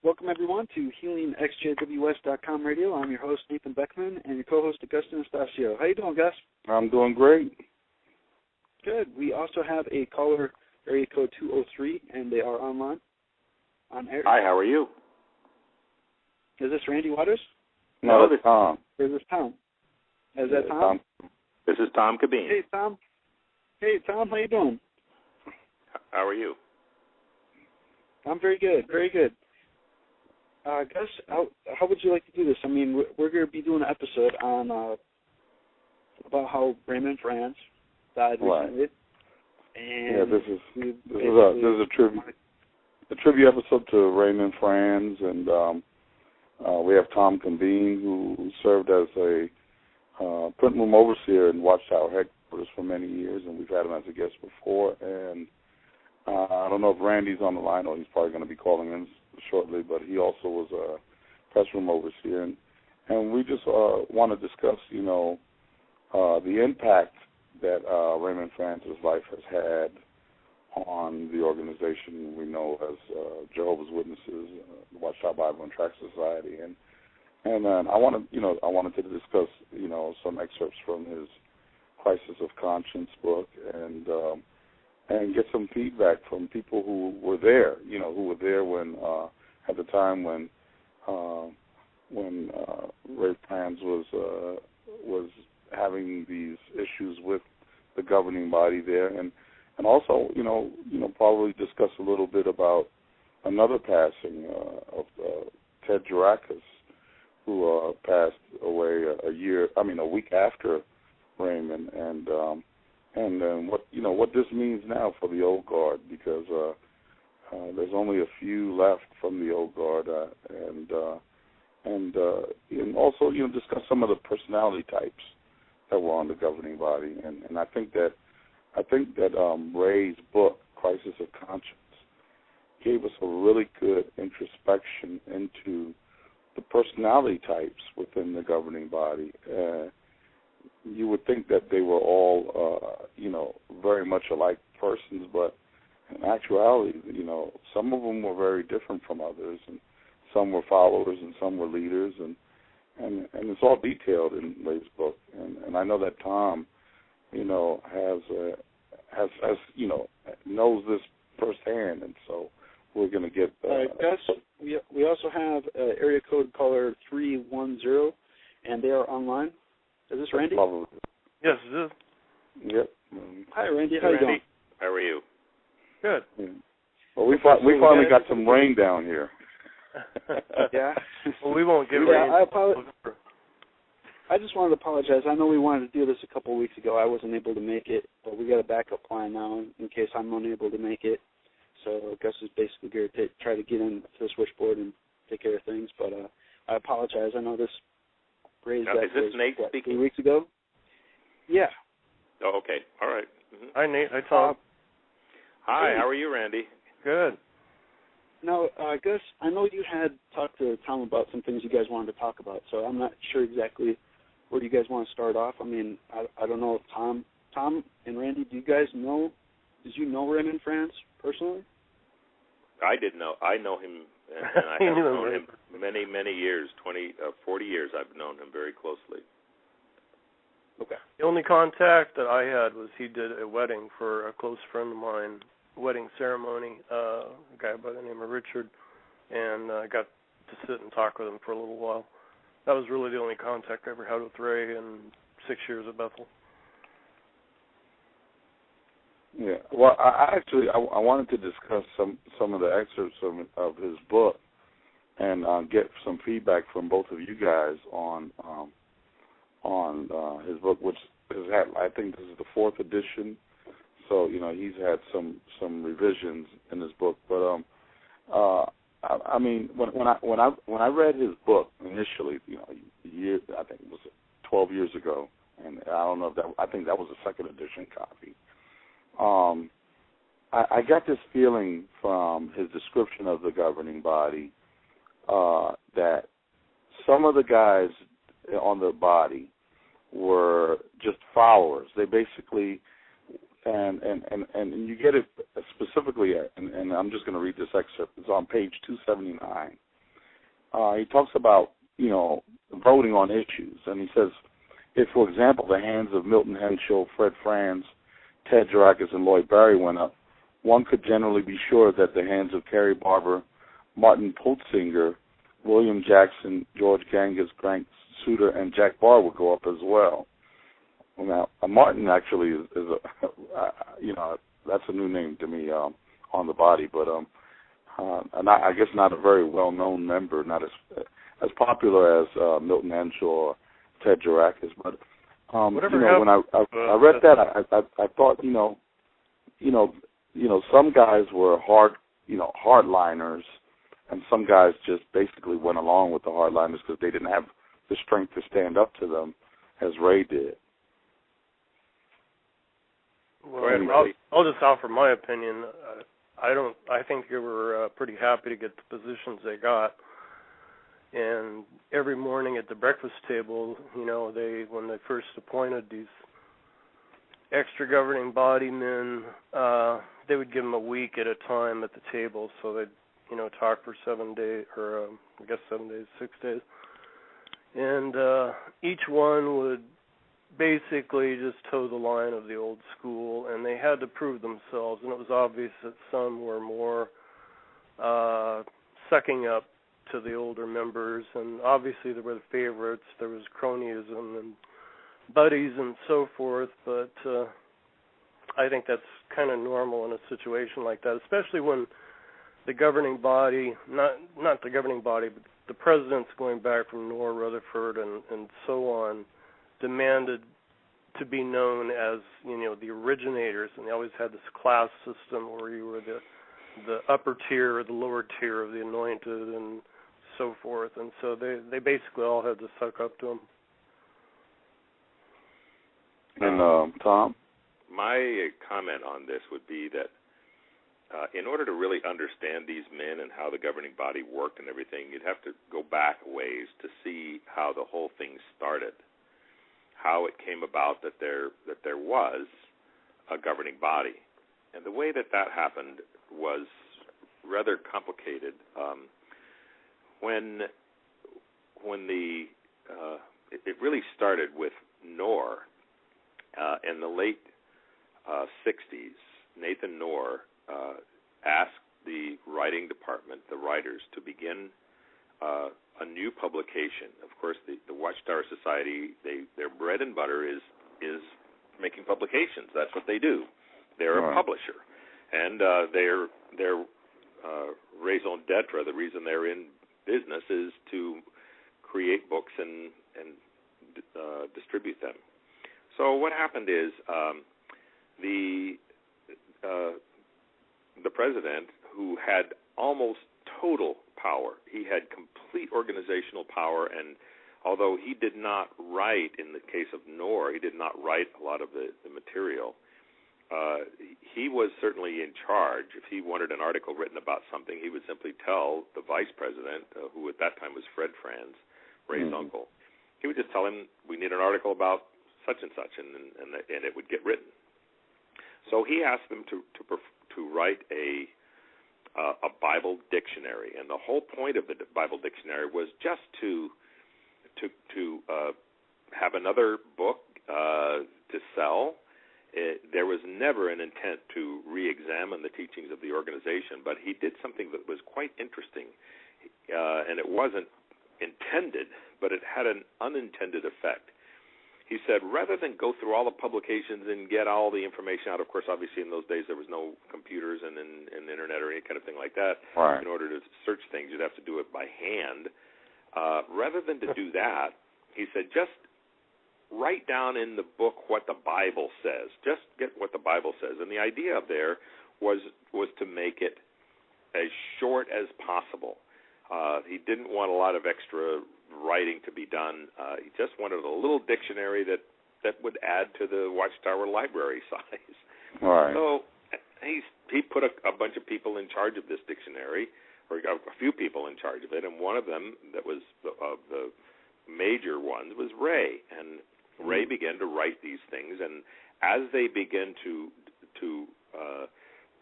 Welcome, everyone, to HealingXJWS.com radio. I'm your host, Nathan Beckman, and your co-host, Augustin Estacio. How you doing, Gus? I'm doing great. Good. We also have a caller, area code 203, and they are on air. Hi, how are you? Is this Randy Waters? No, this is Tom. Or is this Tom? Is that Tom? This is Tom Cabeen. Hey, Tom. Hey, Tom, how you doing? How are you? I'm very good, very good. Gus, how would you like to do this? I mean, we're going to be doing an episode on about how Raymond Franz died recently. Right. And this is a tribute episode to Raymond Franz, and we have Tom Cabeen, who served as a Pressroom Overseer in Bethel Headquarters for many years, and we've had him as a guest before. And I don't know if Randy's on the line, or he's probably going to be calling in shortly, but he also was a Pressroom Overseer. And we just want to discuss, the impact that Raymond Franz's life has had on the organization we know as Jehovah's Witnesses, the Watchtower Bible and Tract Society. And I wanted to discuss, some excerpts from his Crisis of Conscience book, and get some feedback from people who were there, when at the time when Ray Franz was having these issues with the governing body there, and also probably discuss a little bit about another passing of Ted Girakis, who passed away a week after Raymond, and then what this means now for the old guard, because there's only a few left from the old guard, and also discuss some of the personality types that were on the governing body, and I think that Ray's book, Crisis of Conscience, gave us a really good introspection into the personality types within the governing body. You would think that they were all, very much alike persons, but in actuality, some of them were very different from others, and some were followers and some were leaders, and it's all detailed in Ray's book. And I know that Tom, knows this firsthand, and so we're going to get. All right, Gus, we also have area code caller 310, and they are online. Is this Randy? Probably. Yes, it is. Yep. Hi, Randy. How are you doing? How are you? Good. Yeah. Well, we finally got some rain down here. Yeah. Well, we won't get rain. I just wanted to apologize. I know we wanted to do this a couple of weeks ago. I wasn't able to make it, but we got a backup plan now in case I'm unable to make it. So Gus is basically going to try to get into the switchboard and take care of things. But I apologize. I know this raised that is this Nate speaking? 3 weeks ago. Yeah. Oh, okay. All right. Mm-hmm. Hi, Nate. Hi, Tom. Hi. How are you, Randy? Good. Now, Gus, I know you had talked to Tom about some things you guys wanted to talk about, so I'm not sure exactly where you guys want to start off. I mean, I don't know if Tom and Randy, did you know Raymond Franz personally? I did know. I know him, and I have known him many, many years, 40 years I've known him very closely. Okay. The only contact that I had was he did a wedding for a close friend of mine, wedding ceremony, a guy by the name of Richard, and I got to sit and talk with him for a little while. That was really the only contact I ever had with Ray in 6 years at Bethel. Yeah. Well, I wanted to discuss some of the excerpts of his book, and get some feedback from both of you guys on his book, which has had, I think this is the 4th edition. So he's had some revisions in his book, but I mean when I read his book initially, I think it was 12 years ago, and I don't know if I think that was a 2nd edition copy. I got this feeling from his description of the governing body that some of the guys on the body were just followers. They basically, and you get it specifically, and I'm just going to read this excerpt. It's on page 279. he talks about, voting on issues. And he says, if, for example, the hands of Milton Henshaw, Fred Franz, Ted Gerakis, and Lloyd Barry went up, one could generally be sure that the hands of Cary Barber, Martin Pulsinger, William Jackson, George Gangas, Frank Suter, and Jack Barr would go up as well. Now, Martin actually is that's a new name to me on the body, but I guess not a very well-known member, not as popular as Milton Henshaw or Ted Gerakis. But when I read that, I thought some guys were hardliners, and some guys just basically went along with the hardliners because they didn't have the strength to stand up to them, as Ray did. Well, I'll just offer my opinion. I think they were pretty happy to get the positions they got. And every morning at the breakfast table, when they first appointed these extra governing body men, they would give them a week at a time at the table. So they'd, talk for 7 days, or 7 days, 6 days. And each one would basically just toe the line of the old school, and they had to prove themselves, and it was obvious that some were more sucking up to the older members, and obviously there were the favorites, there was cronyism and buddies and so forth, but I think that's kind of normal in a situation like that, especially when the governing body, not the governing body, but the presidents going back from Norr, Rutherford, and so on, demanded to be known as, the originators, and they always had this class system where you were the upper tier or the lower tier of the anointed and so forth, and so they basically all had to suck up to them. And Tom? My comment on this would be that in order to really understand these men and how the governing body worked and everything, you'd have to go back a ways to see how the whole thing started, how it came about that there was a governing body. And the way that happened was rather complicated. When it really started with Norr in the late 60s, Nathan Norr asked the writing department, the writers, to begin a new publication. Of course, the Watchtower Society, their bread and butter is making publications. That's what they do. They're a publisher, and their raison d'etre, the reason they're in business, is to create books and distribute them. So what happened is the president, who had almost total power, he had complete organizational power, and although he did not write, in the case of Norr, he did not write a lot of the material, he was certainly in charge. If he wanted an article written about something, he would simply tell the vice president, who at that time was Fred Franz, Ray's uncle. He would just tell him, we need an article about such and such, and it would get written. So he asked them to write a Bible dictionary, and the whole point of the Bible dictionary was just to have another book to sell. There was never an intent to re-examine the teachings of the organization, but he did something that was quite interesting, and it wasn't intended, but it had an unintended effect. He said, rather than go through all the publications and get all the information out, of course, obviously in those days there was no computers and internet or any kind of thing like that. Right. In order to search things, you'd have to do it by hand. Rather than to do that, he said, just write down in the book what the Bible says. Just get what the Bible says. And the idea there was to make it as short as possible. He didn't want a lot of extra writing to be done. He just wanted a little dictionary that would add to the Watchtower library size. Right. So he put a bunch of people in charge of this dictionary, or a few people in charge of it, and one of them that was the major ones was Ray. And Ray began to write these things, and as they began to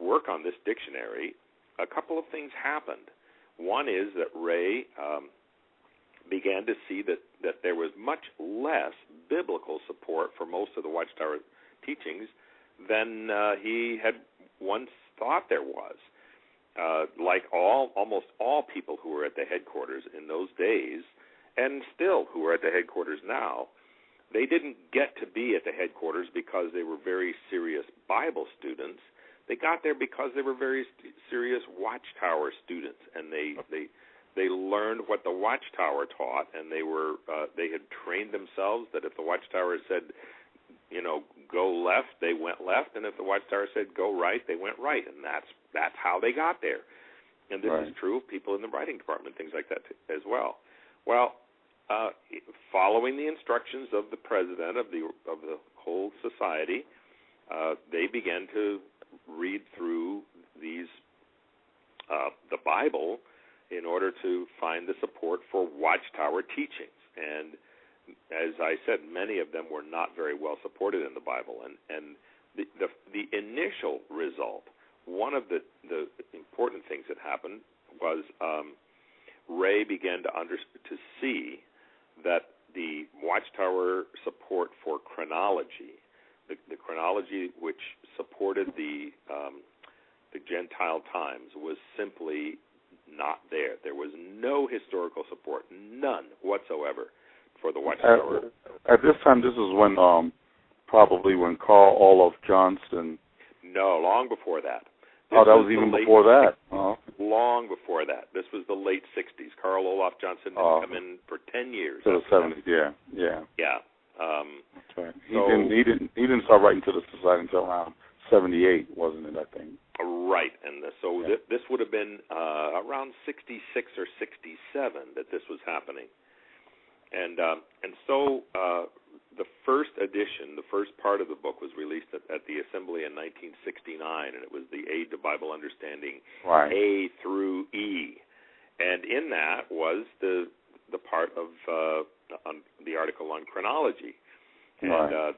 work on this dictionary, a couple of things happened. One is that Ray began to see that there was much less biblical support for most of the Watchtower teachings than he had once thought there was. Like almost all people who were at the headquarters in those days, and still who are at the headquarters now, they didn't get to be at the headquarters because they were very serious Bible students. They got there because they were very serious Watchtower students, and they learned what the Watchtower taught, and they had trained themselves that if the Watchtower said, go left, they went left, and if the Watchtower said go right, they went right, and that's how they got there. And this is true of people in the writing department, things like that as well. Well, following the instructions of the president of the whole society, they began to read through the Bible in order to find the support for Watchtower teachings. And as I said, many of them were not very well supported in the Bible. And the initial result, one of the important things that happened was Ray began to see that the Watchtower support for chronology, the chronology which supported the Gentile times, was simply not there. There was no historical support, none whatsoever, for the Watchtower. At this time, this is when probably when Carl Olaf Johnston. No, long before that. That was even before that. Long before that. This was the late 60s. Carl Olaf Johnston didn't come in for 10 years. To the 70s, yeah. Yeah. That's right. He didn't start writing to the society until around 78, wasn't it, I think? Right. And so this would have been around 66 or 67 that this was happening. And so the first edition, the first part of the book, was released at the Assembly in 1969, and it was the Aid to Bible Understanding, A through E. And in that was the part of on the article on chronology. And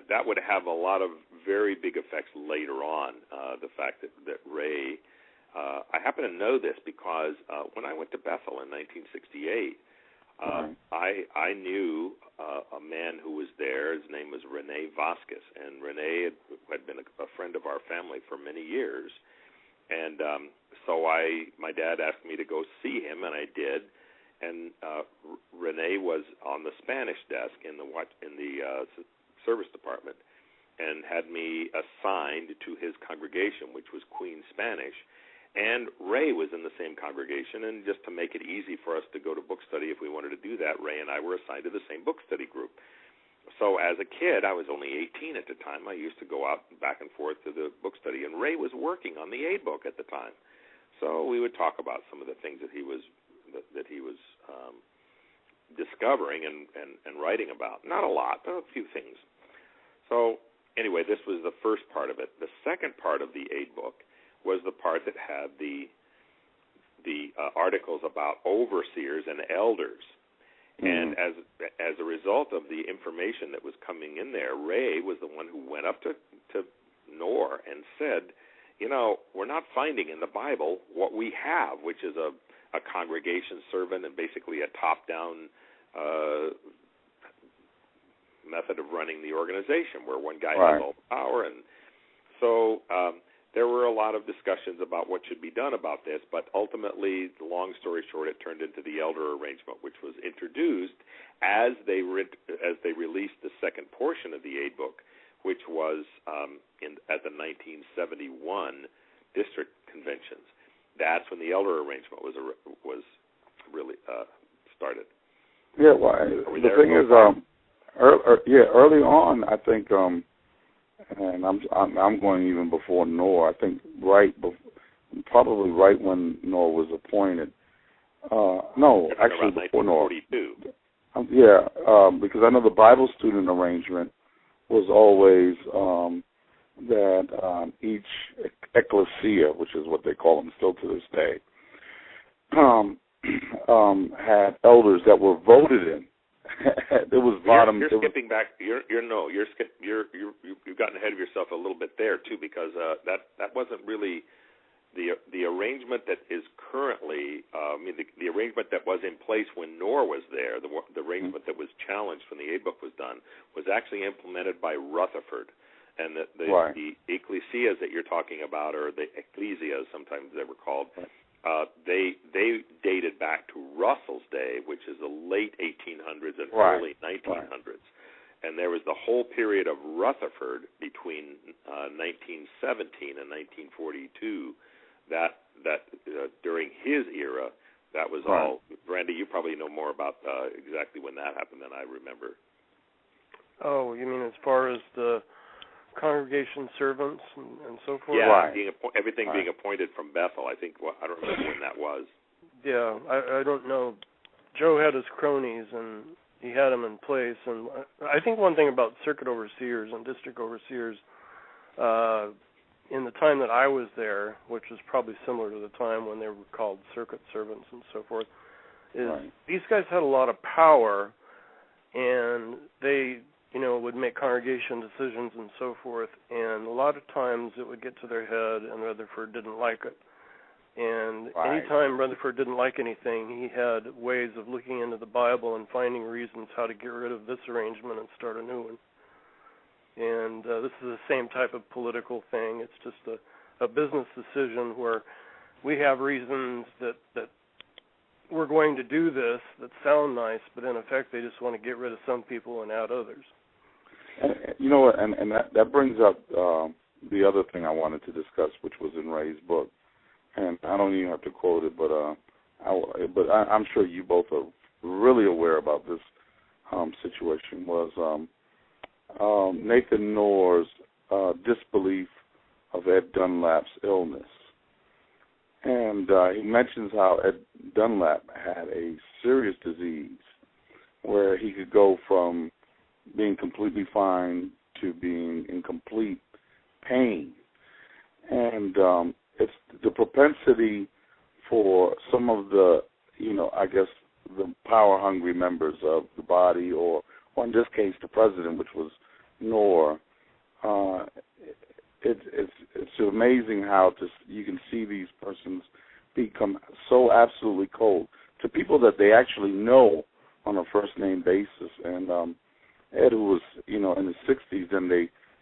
that would have a lot of very big effects later on, the fact that Ray, I happen to know this because when I went to Bethel in 1968, I knew a man who was there. His name was Rene Vasquez, and Rene had been a friend of our family for many years. And so my dad asked me to go see him, and I did. And Rene was on the Spanish desk in the service department, and had me assigned to his congregation, which was Queen Spanish. And Ray was in the same congregation, and just to make it easy for us to go to book study if we wanted to do that, Ray and I were assigned to the same book study group. So as a kid, I was only 18 at the time, I used to go out back and forth to the book study, and Ray was working on the aid book at the time. So we would talk about some of the things that he was discovering and writing about. Not a lot, but a few things. So anyway, this was the first part of it. The second part of the aid book was the part that had the articles about overseers and elders. And as a result of the information that was coming in there, Ray was the one who went up to Knorr and said, we're not finding in the Bible what we have, which is a congregation servant and basically a top-down method of running the organization where one guy has all the power. And so there were a lot of discussions about what should be done about this, but ultimately, long story short, it turned into the elder arrangement, which was introduced as they released the second portion of the aid book, which was at the 1971 district conventions. That's when the elder arrangement was really started. Yeah, well, the thing is, early on, I think, and I'm going even before Knorr. I think probably right when Knorr was appointed. No, actually before Knorr. Because I know the Bible student arrangement was always that each ecclesia, which is what they call them still to this day, had elders that were voted in. There was bottom. You're skipping back. You've gotten ahead of yourself a little bit there too, because that wasn't really the arrangement that is currently the arrangement that was in place when Knorr was there, the arrangement that was challenged when the A book was done, was actually implemented by Rutherford. And the ecclesias that you're talking about, or the ecclesias, sometimes they were called, they dated back to Russell's day, which is the late 1800s and early 1900s. And there was the whole period of Rutherford between 1917 and 1942 that during his era, that was all. Randy, you probably know more about exactly when that happened than I remember. Oh, you mean as far as the congregation servants and so forth? Yeah, everything being appointed from Bethel. I don't remember when that was. Yeah, I don't know. Joe had his cronies, and he had them in place. And I think one thing about circuit overseers and district overseers, in the time that I was there, which was probably similar to the time when they were called circuit servants and so forth, is these guys had a lot of power, and they, would make congregation decisions and so forth, and a lot of times it would get to their head, and Rutherford didn't like it. And anytime Rutherford didn't like anything, he had ways of looking into the Bible and finding reasons how to get rid of this arrangement and start a new one. And this is the same type of political thing. It's just a business decision where we have reasons that we're going to do this that sound nice, but in effect they just want to get rid of some people and add others. And, you know what, and that brings up the other thing I wanted to discuss, which was in Ray's book. And I don't even have to quote it, but I'm sure you both are really aware about this situation, was Nathan Knorr's disbelief of Ed Dunlap's illness. And he mentions how Ed Dunlap had a serious disease where he could go from being completely fine to being in complete pain. And it's the propensity for some of the, I guess, the power-hungry members of the body, or in this case, the president, which was Knorr. It's amazing how you can see these persons become so absolutely cold to people that they actually know on a first-name basis. And Ed, who was, in his 60s, then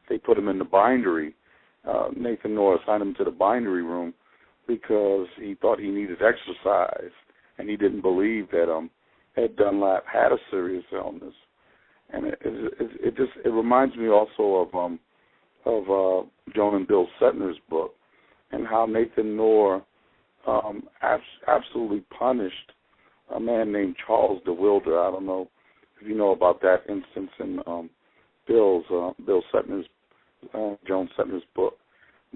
they put him in the bindery. Nathan Knorr assigned him to the bindery room because he thought he needed exercise, and he didn't believe that Ed Dunlap had a serious illness. And it reminds me also of Joan and Bill Setner's book, and how Nathan Knorr absolutely punished a man named Charles DeWilder. I don't know if you know about that instance in Bill Setner's Joan Setner's book.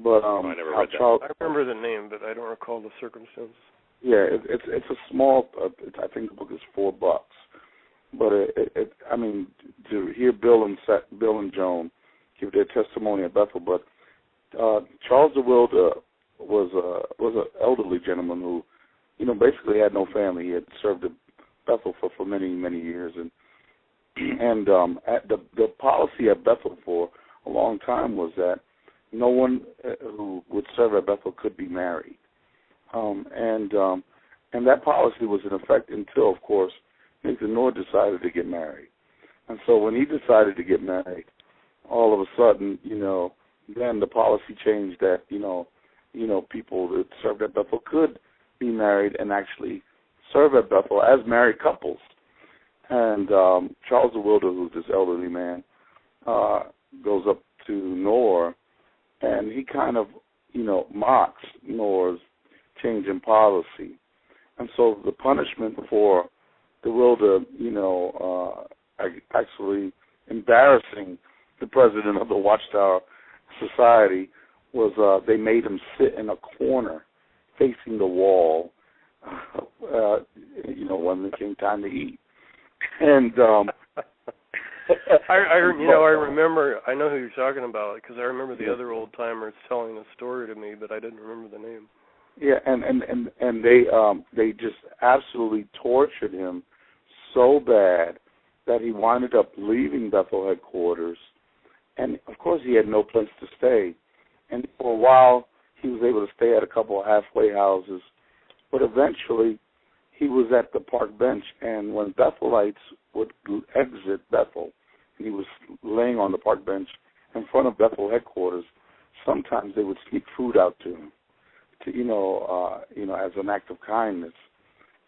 But I never read that. I remember the name, but I don't recall the circumstances. Yeah, it's a small. I think the book is $4. But to hear Bill and Joan give their testimony at Bethel. But Charles DeWilder was an elderly gentleman who, basically had no family. He had served at Bethel for many, many years, and at the policy at Bethel for a long time was that no one who would serve at Bethel could be married, and that policy was in effect until, of course, Nathan Knorr decided to get married. And so when he decided to get married, all of a sudden, then the policy changed that, people that served at Bethel could be married and actually serve at Bethel as married couples. And Charles DeWilder, who's this elderly man, goes up to Knorr, and he kind of, mocks Knorr's change in policy. And so the punishment for DeWilder, actually embarrassing the president of the Watchtower Society was they made him sit in a corner facing the wall, when it came time to eat. And I remember. I know who you're talking about because I remember the other old timers telling the story to me, but I didn't remember the name. Yeah, and they just absolutely tortured him so bad that he winded up leaving Bethel Headquarters, and of course he had no place to stay. And for a while he was able to stay at a couple of halfway houses, but eventually he was at the park bench, and when Bethelites would exit Bethel, and he was laying on the park bench in front of Bethel Headquarters, sometimes they would sneak food out to him, as an act of kindness.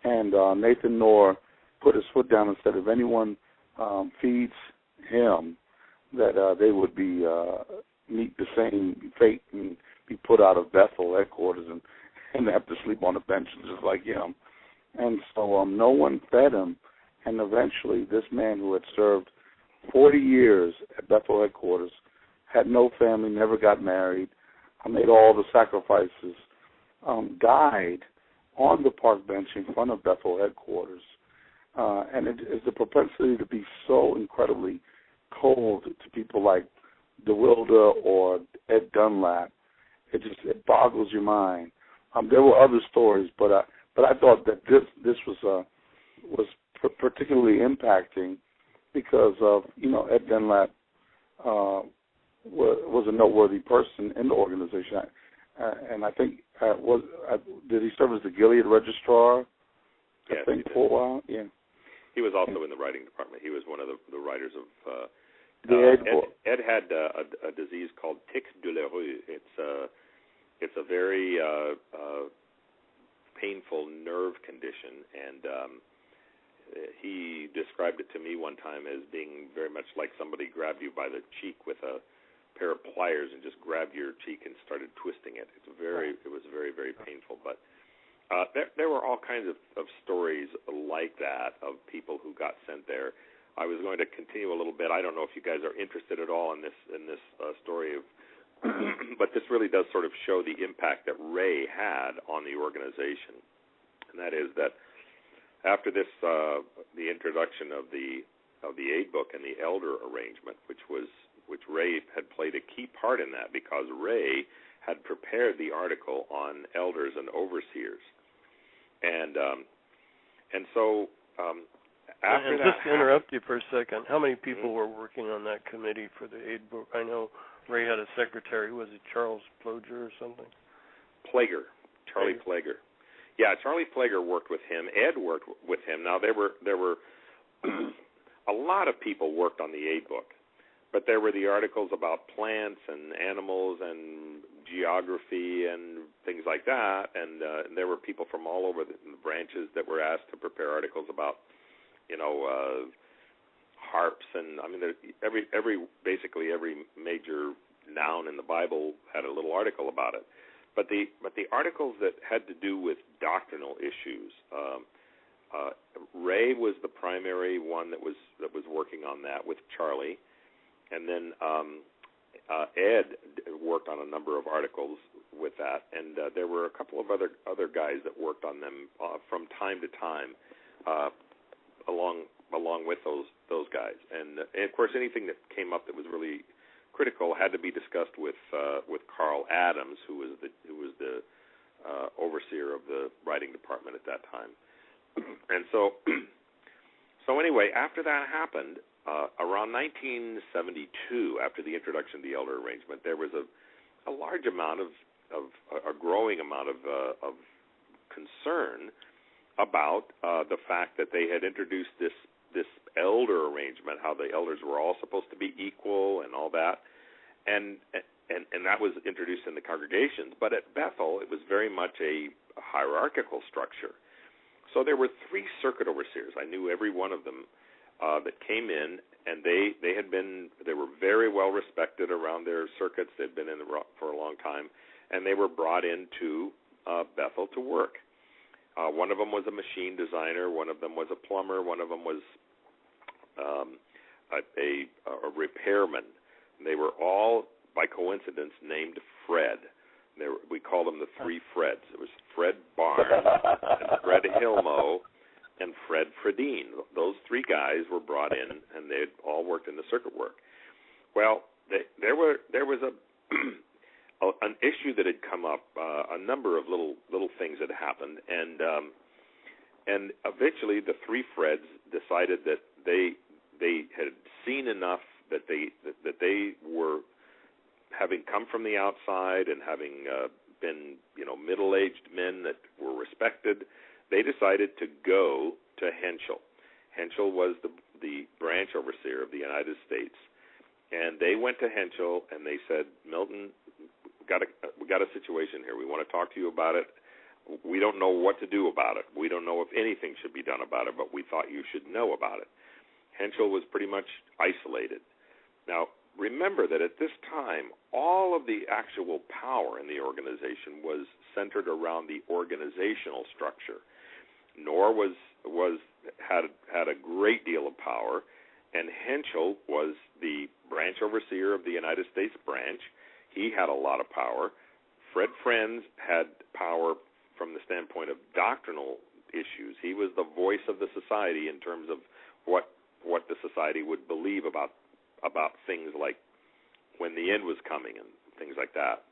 And Nathan Knorr put his foot down and said, if anyone feeds him, that they would be meet the same fate and be put out of Bethel Headquarters and have to sleep on the bench just like him. And so no one fed him, and eventually this man who had served 40 years at Bethel Headquarters, had no family, never got married, made all the sacrifices, died on the park bench in front of Bethel Headquarters. And it is the propensity to be so incredibly cold to people like DeWilder or Ed Dunlap. It boggles your mind. There were other stories, but I thought that this was particularly impacting because of Ed Dunlap was a noteworthy person in the organization, and I think did he serve as the Gilead registrar? Yes, I think for a while. Yeah. He was also in the writing department. He was one of the writers of. Ed had a disease called tic douloureux. It's a very painful nerve condition, and he described it to me one time as being very much like somebody grabbed you by the cheek with a pair of pliers and just grabbed your cheek and started twisting it. It was very, very painful. But there were all kinds of stories like that of people who got sent there. I was going to continue a little bit. I don't know if you guys are interested at all in this story of, but this really does sort of show the impact that Ray had on the organization, and that is that after this, the introduction of the aid book and the elder arrangement, which Ray had played a key part in that because Ray had prepared the article on elders and overseers, and so. After that, just to interrupt you for a second, how many people were working on that committee for the aid book? I know Ray had a secretary. Was it Charles Ploger or something? Charlie Plager. Yeah, Charlie Plager worked with him. Ed worked with him. Now there were a lot of people worked on the aid book, but there were the articles about plants and animals and geography and things like that, and there were people from all over the branches that were asked to prepare articles about. Harps, and I mean, basically every major noun in the Bible had a little article about it. But the articles that had to do with doctrinal issues, Ray was the primary one that was working on that with Charlie, and then Ed worked on a number of articles with that, and there were a couple of other guys that worked on them from time to time. Along with those guys, and of course anything that came up that was really critical had to be discussed with Carl Adams, who was the overseer of the writing department at that time. And so anyway, after that happened, around 1972, after the introduction of the elder arrangement, there was a large amount of a growing amount of concern about the fact that they had introduced this elder arrangement, how the elders were all supposed to be equal and all that, and that was introduced in the congregations. But at Bethel, it was very much a hierarchical structure. So there were 3 circuit overseers. I knew every one of them that came in, and they were very well respected around their circuits. They'd been in for a long time, and they were brought into Bethel to work. One of them was a machine designer. One of them was a plumber. One of them was a repairman. They were all, by coincidence, named Fred. We called them the 3 Freds. It was Fred Barnes, and Fred Hilmo, and Fred Fredine. Those 3 guys were brought in, and they all worked in the circuit work. Well, there was an issue that had come up. A number of little things had happened, and eventually the 3 Freds decided that they had seen enough, that they were, having come from the outside and having been middle-aged men that were respected, they decided to go to Henschel. Henschel was the branch overseer of the United States, and they went to Henschel and they said, Milton, we got a situation here. We want to talk to you about it. We don't know what to do about it. We don't know if anything should be done about it, but we thought you should know about it. Henschel was pretty much isolated. Now, remember that at this time, all of the actual power in the organization was centered around the organizational structure. Knorr had a great deal of power, and Henschel was the branch overseer of the United States branch. He had a lot of power. Ray Franz had power from the standpoint of doctrinal issues. He was the voice of the society in terms of what the society would believe about things like when the end was coming and things like that.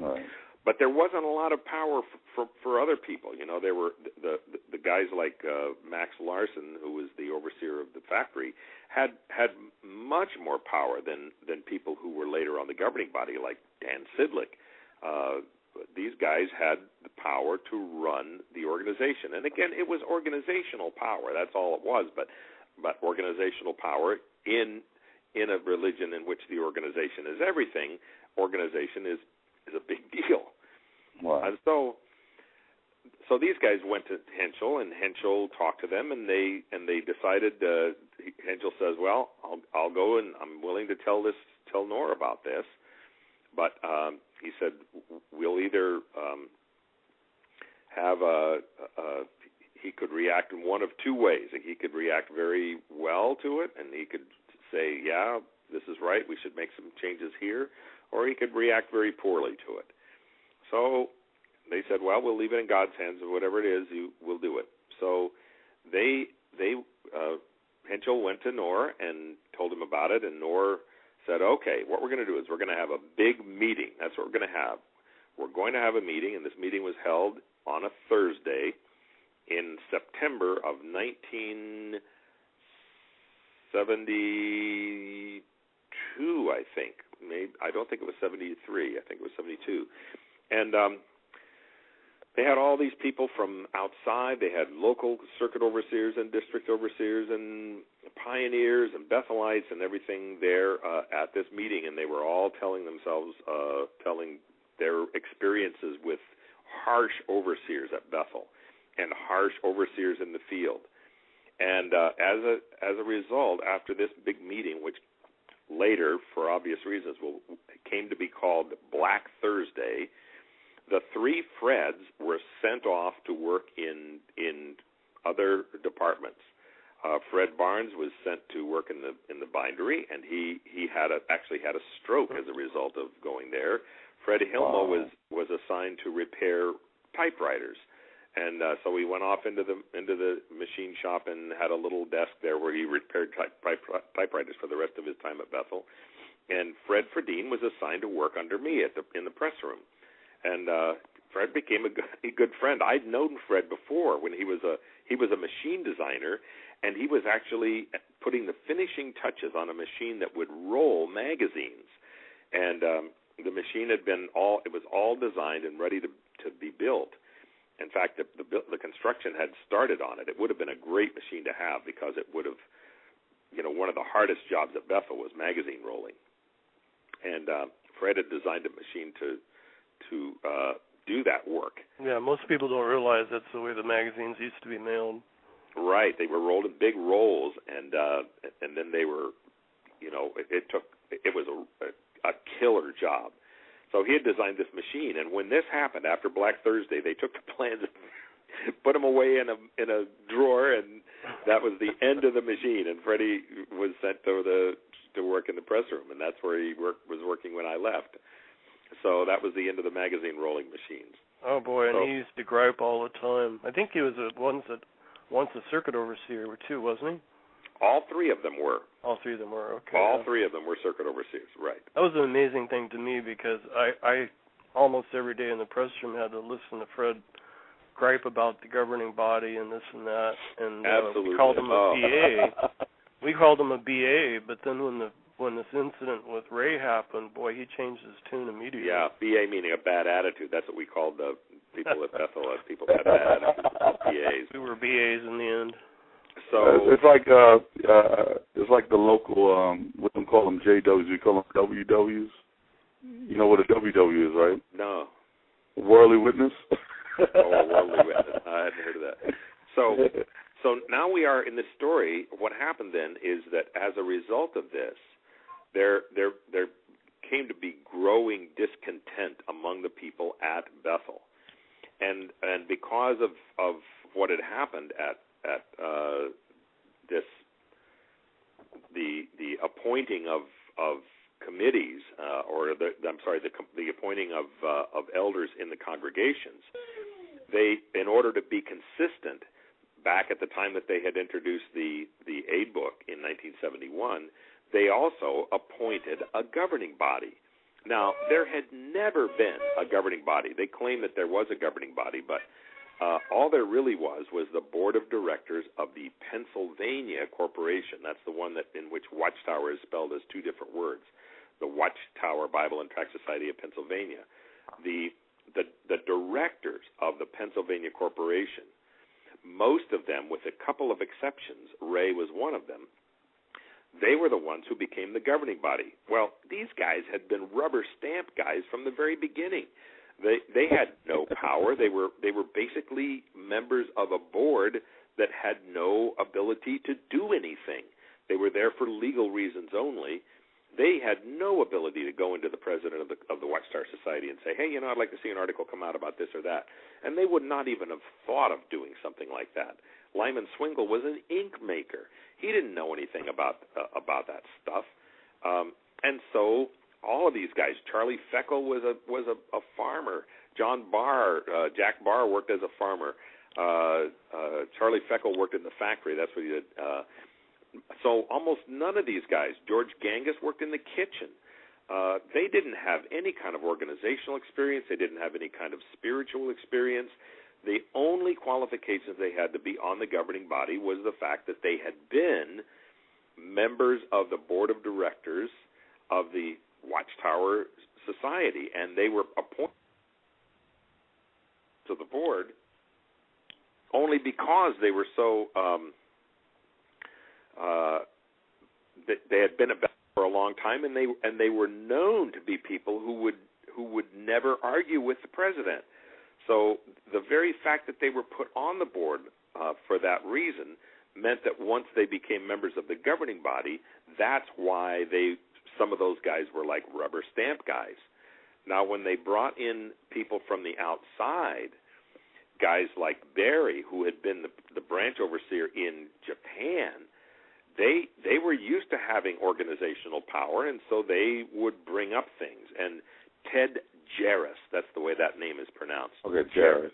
Right. But there wasn't a lot of power for other people. You know, there were the guys like Max Larson, who was the overseer of the factory, had much more power than people who were later on the governing body, like Dan Sidlick. These guys had the power to run the organization. And again, it was organizational power. That's all it was. But organizational power in a religion in which the organization is everything, organization is a big deal. Wow. And so these guys went to Henschel, and Henschel talked to them, and they decided. Henschel says, "Well, I'll go, and I'm willing to tell Knorr about this." But he said, "We'll either have he could react in one of two ways. He could react very well to it, and he could say, yeah, this is right, we should make some changes here, or he could react very poorly to it." So they said, well, we'll leave it in God's hands, or whatever it is, we'll do it. So Henschel went to Knorr and told him about it, and Knorr said, okay, what we're going to do is we're going to have a big meeting. That's what we're going to have. We're going to have a meeting, and this meeting was held on a Thursday in September of 1972, I think. I don't think it was 73. I think it was 72. And they had all these people from outside. They had local circuit overseers and district overseers and pioneers and Bethelites and everything there at this meeting, and they were all telling their experiences with harsh overseers at Bethel and harsh overseers in the field. And as a result, after this big meeting, which later, for obvious reasons, came to be called Black Thursday, the three Freds were sent off to work in other departments. Fred Barnes was sent to work in the bindery, and he actually had a stroke as a result of going there. Fred Hilmo was assigned to repair typewriters, and so he went off into the machine shop and had a little desk there where he repaired typewriters for the rest of his time at Bethel. And Fred Fredine was assigned to work under me in the press room. And Fred became a good friend. I'd known Fred before when he was a machine designer, and he was actually putting the finishing touches on a machine that would roll magazines. And the machine it was all designed and ready to be built. In fact, the construction had started on it. It would have been a great machine to have because it would have, one of the hardest jobs at Bethel was magazine rolling. And Fred had designed a machine to do that work. Yeah, most people don't realize that's the way the magazines used to be mailed. Right, they were rolled in big rolls, and then they were, it was a killer job. So he had designed this machine, and when this happened after Black Thursday, they took the plans and put them away in a drawer, and that was the end of the machine. And Freddie was sent to work in the press room, and that's where he was working when I left. So that was the end of the magazine rolling machines. Oh boy, and he used to gripe all the time. I think he was once a circuit overseer too, wasn't he? All three of them were. All three of them were, okay. All three of them were circuit overseers, right. That was an amazing thing to me because I almost every day in the press room had to listen to Fred gripe about the governing body and this and that. And absolutely. We called him a BA. We called him a BA, but then when this incident with Ray happened, boy, he changed his tune immediately. Yeah, BA meaning a bad attitude. That's what we called the people at Bethel. People had a bad attitude. BAs. We were BAs in the end. So it's like the local what do we call them, JWs? We call them WWs. You know what a WW is, right? No. Worldly Witness. Oh, Worldly Witness. I hadn't heard of that. So now we are in this story. What happened then is that as a result of this, there came to be growing discontent among the people at Bethel, and because of what had happened at this the appointing of committees the appointing of elders in the congregations, in order to be consistent, back at the time that they had introduced the aid book in 1971, they also appointed a governing body. Now, there had never been a governing body. They claimed that there was a governing body, but all there really was the board of directors of the Pennsylvania Corporation. That's the one in which Watchtower is spelled as two different words. The Watchtower Bible and Tract Society of Pennsylvania. The directors of the Pennsylvania Corporation, most of them, with a couple of exceptions, Ray was one of them, they were the ones who became the governing body. Well, these guys had been rubber stamp guys from the very beginning. They had no power. They were basically members of a board that had no ability to do anything. They were there for legal reasons only. They had no ability to go into the president of the Watchtower Society and say, hey, I'd like to see an article come out about this or that. And they would not even have thought of doing something like that. Lyman Swingle was an ink maker. He didn't know anything about that stuff. And so all of these guys, Charlie Feckle was a farmer. Jack Barr worked as a farmer. Charlie Feckle worked in the factory. That's what he did. So almost none of these guys, George Gangus worked in the kitchen. They didn't have any kind of organizational experience. They didn't have any kind of spiritual experience. The only qualifications they had to be on the governing body was the fact that they had been members of the board of directors of the Watchtower Society, and they were appointed to the board only because they were so they had been at Bethel for a long time, and they were known to be people who would never argue with the president. So the very fact that they were put on the board for that reason meant that once they became members of the governing body, that's why some of those guys were like rubber stamp guys. Now, when they brought in people from the outside, guys like Barry, who had been the branch overseer in Japan, they were used to having organizational power, and so they would bring up things. And Ted Jarris, that's the way that name is pronounced. Okay, Jarris.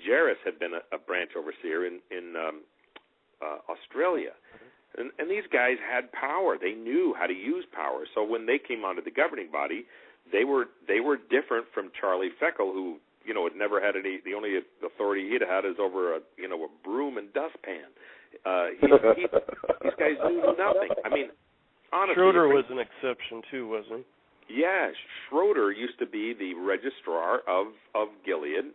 Jarris had been a branch overseer in Australia. And these guys had power. They knew how to use power. So when they came onto the governing body, they were different from Charlie Feckle, who had never had any. The only authority he'd had is over a broom and dustpan. These guys knew nothing. I mean, honestly, Schroeder was an exception too, wasn't he? Yeah, Schroeder used to be the registrar of Gilead,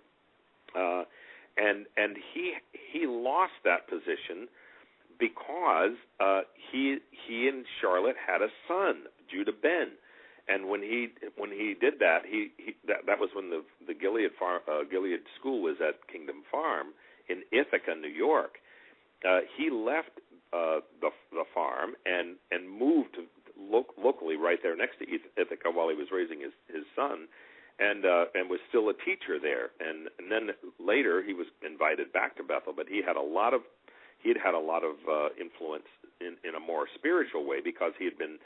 and he lost that position because he and Charlotte had a son, Judah Ben, and when he did that, that was when the Gilead school was at Kingdom Farm in Ithaca, New York. He left the farm and moved locally right there next to Ithaca while he was raising his son, and was still a teacher there. And then later he was invited back to Bethel, but he had a lot of influence in a more spiritual way because he had been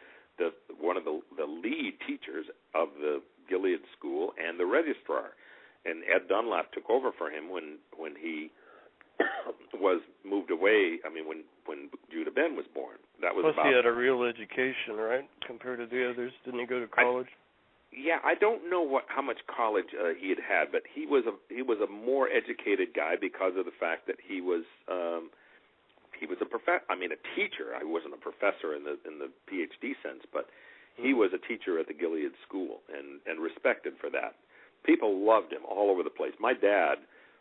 one of the lead teachers of the Gilead school and the registrar. And Ed Dunlap took over for him when he was moved away. I mean, when Judah Ben was born. That was Plus he had a real education, right, compared to the others. Didn't he go to college? I don't know how much college he had, but he was a more educated guy because of the fact that he was a teacher. I wasn't a professor in the PhD sense, but he was a teacher at the Gilead school and respected for that. People loved him all over the place. My dad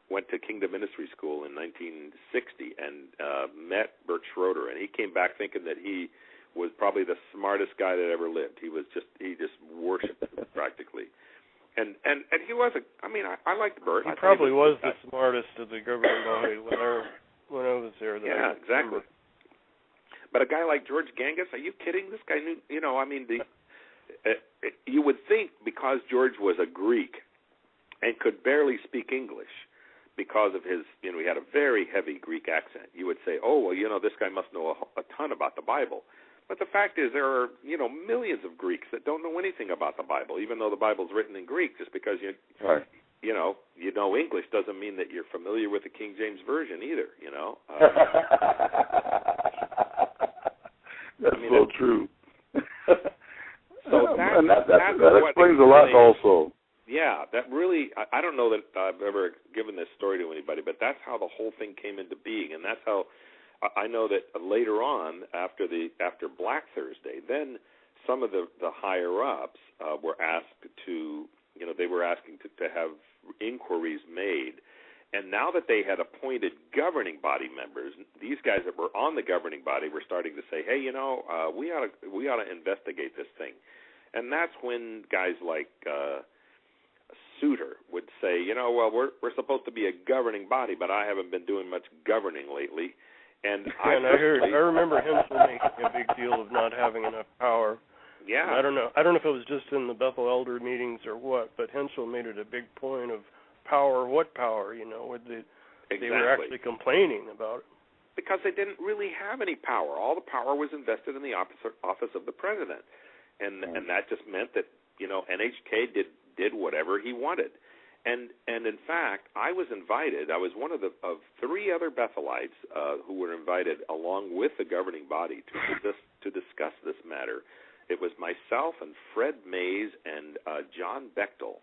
went to Kingdom Ministry School in 1960 and met Bert Schroeder, and he came back thinking that he was probably the smartest guy that ever lived. He just worshipped him practically. And he was I liked Bert. He probably was the smartest of the governing body when I was there. Yeah, exactly. But a guy like George Gangas, are you kidding? This guy knew, you would think because George was a Greek and could barely speak English because of his, he had a very heavy Greek accent, you would say, oh, well, this guy must know a ton about the Bible. But the fact is there are, millions of Greeks that don't know anything about the Bible, even though the Bible's written in Greek. Just because you know English doesn't mean that you're familiar with the King James Version either, That's so true. So that explains a lot also. Yeah, that really, I don't know that I've ever given this story to anybody, but that's how the whole thing came into being, and that's how I know that later on, after Black Thursday, then some of the higher-ups were asked to, they were asking to have inquiries made. And now that they had appointed governing body members, these guys that were on the governing body were starting to say, hey, we ought to investigate this thing. And that's when guys like Souter would say, well, we're supposed to be a governing body, but I haven't been doing much governing lately. And I remember Henschel making a big deal of not having enough power. Yeah. And I don't know if it was just in the Bethel Elder meetings or what, but Henschel made it a big point of power. What power? They were actually complaining about it because they didn't really have any power. All the power was invested in the office of the president, and that just meant that NHK did whatever he wanted. And in fact, I was invited. I was one of three other Bethelites who were invited along with the governing body to discuss this matter. It was myself and Fred Mays and John Bechtel.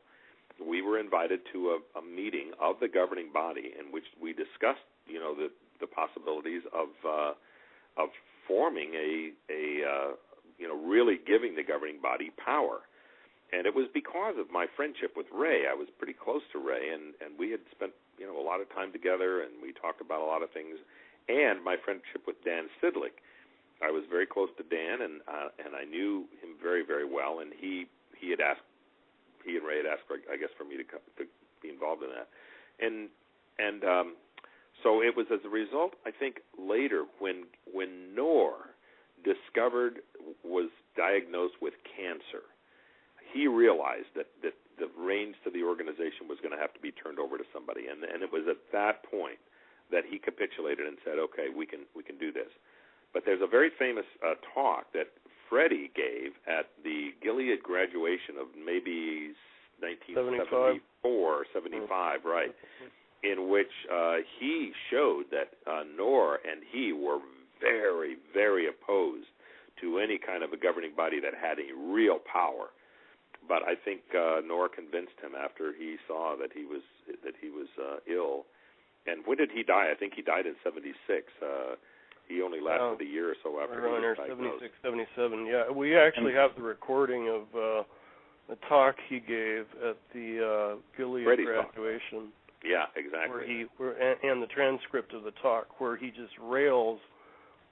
We were invited to a meeting of the governing body in which we discussed, the possibilities of forming a really giving the governing body power. And it was because of my friendship with Ray. I was pretty close to Ray, and we had spent, a lot of time together, and we talked about a lot of things. And my friendship with Dan Sidlick. I was very close to Dan, and I knew him very, very well. And he and Ray had asked, I guess, for me to be involved in that. And so it was as a result, I think, later when Noor was diagnosed with cancer. He realized that the reins to the organization was going to have to be turned over to somebody, and it was at that point that he capitulated and said, "Okay, we can do this." But there's a very famous talk that Freddie gave at the Gilead graduation of maybe 1974 or 75, right? In which he showed that Noor and he were very, very opposed to any kind of a governing body that had any real power. But I think Noor convinced him after he saw that he was ill. And when did he die? I think he died in 76. He only lasted a year or so after he was diagnosed. 76, 77. Yeah, we actually have the recording of the talk he gave at the Gilead graduation. Talk. Yeah, exactly. And the transcript of the talk where he just rails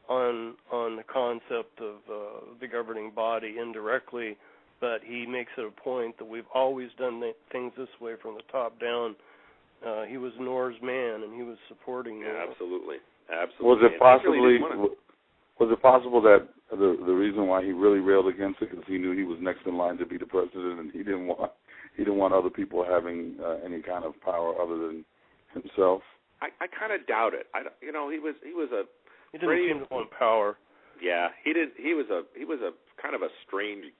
on the concept of the governing body indirectly. But he makes it a point that we've always done things this way from the top down. He was Noor's man, and he was supporting Noor. Absolutely. Was it possible that the reason why he really railed against it because he knew he was next in line to be the president, and he didn't want other people having any kind of power other than himself? I kind of doubt it. He didn't seem to want power. Yeah, he did. He was a kind of a strange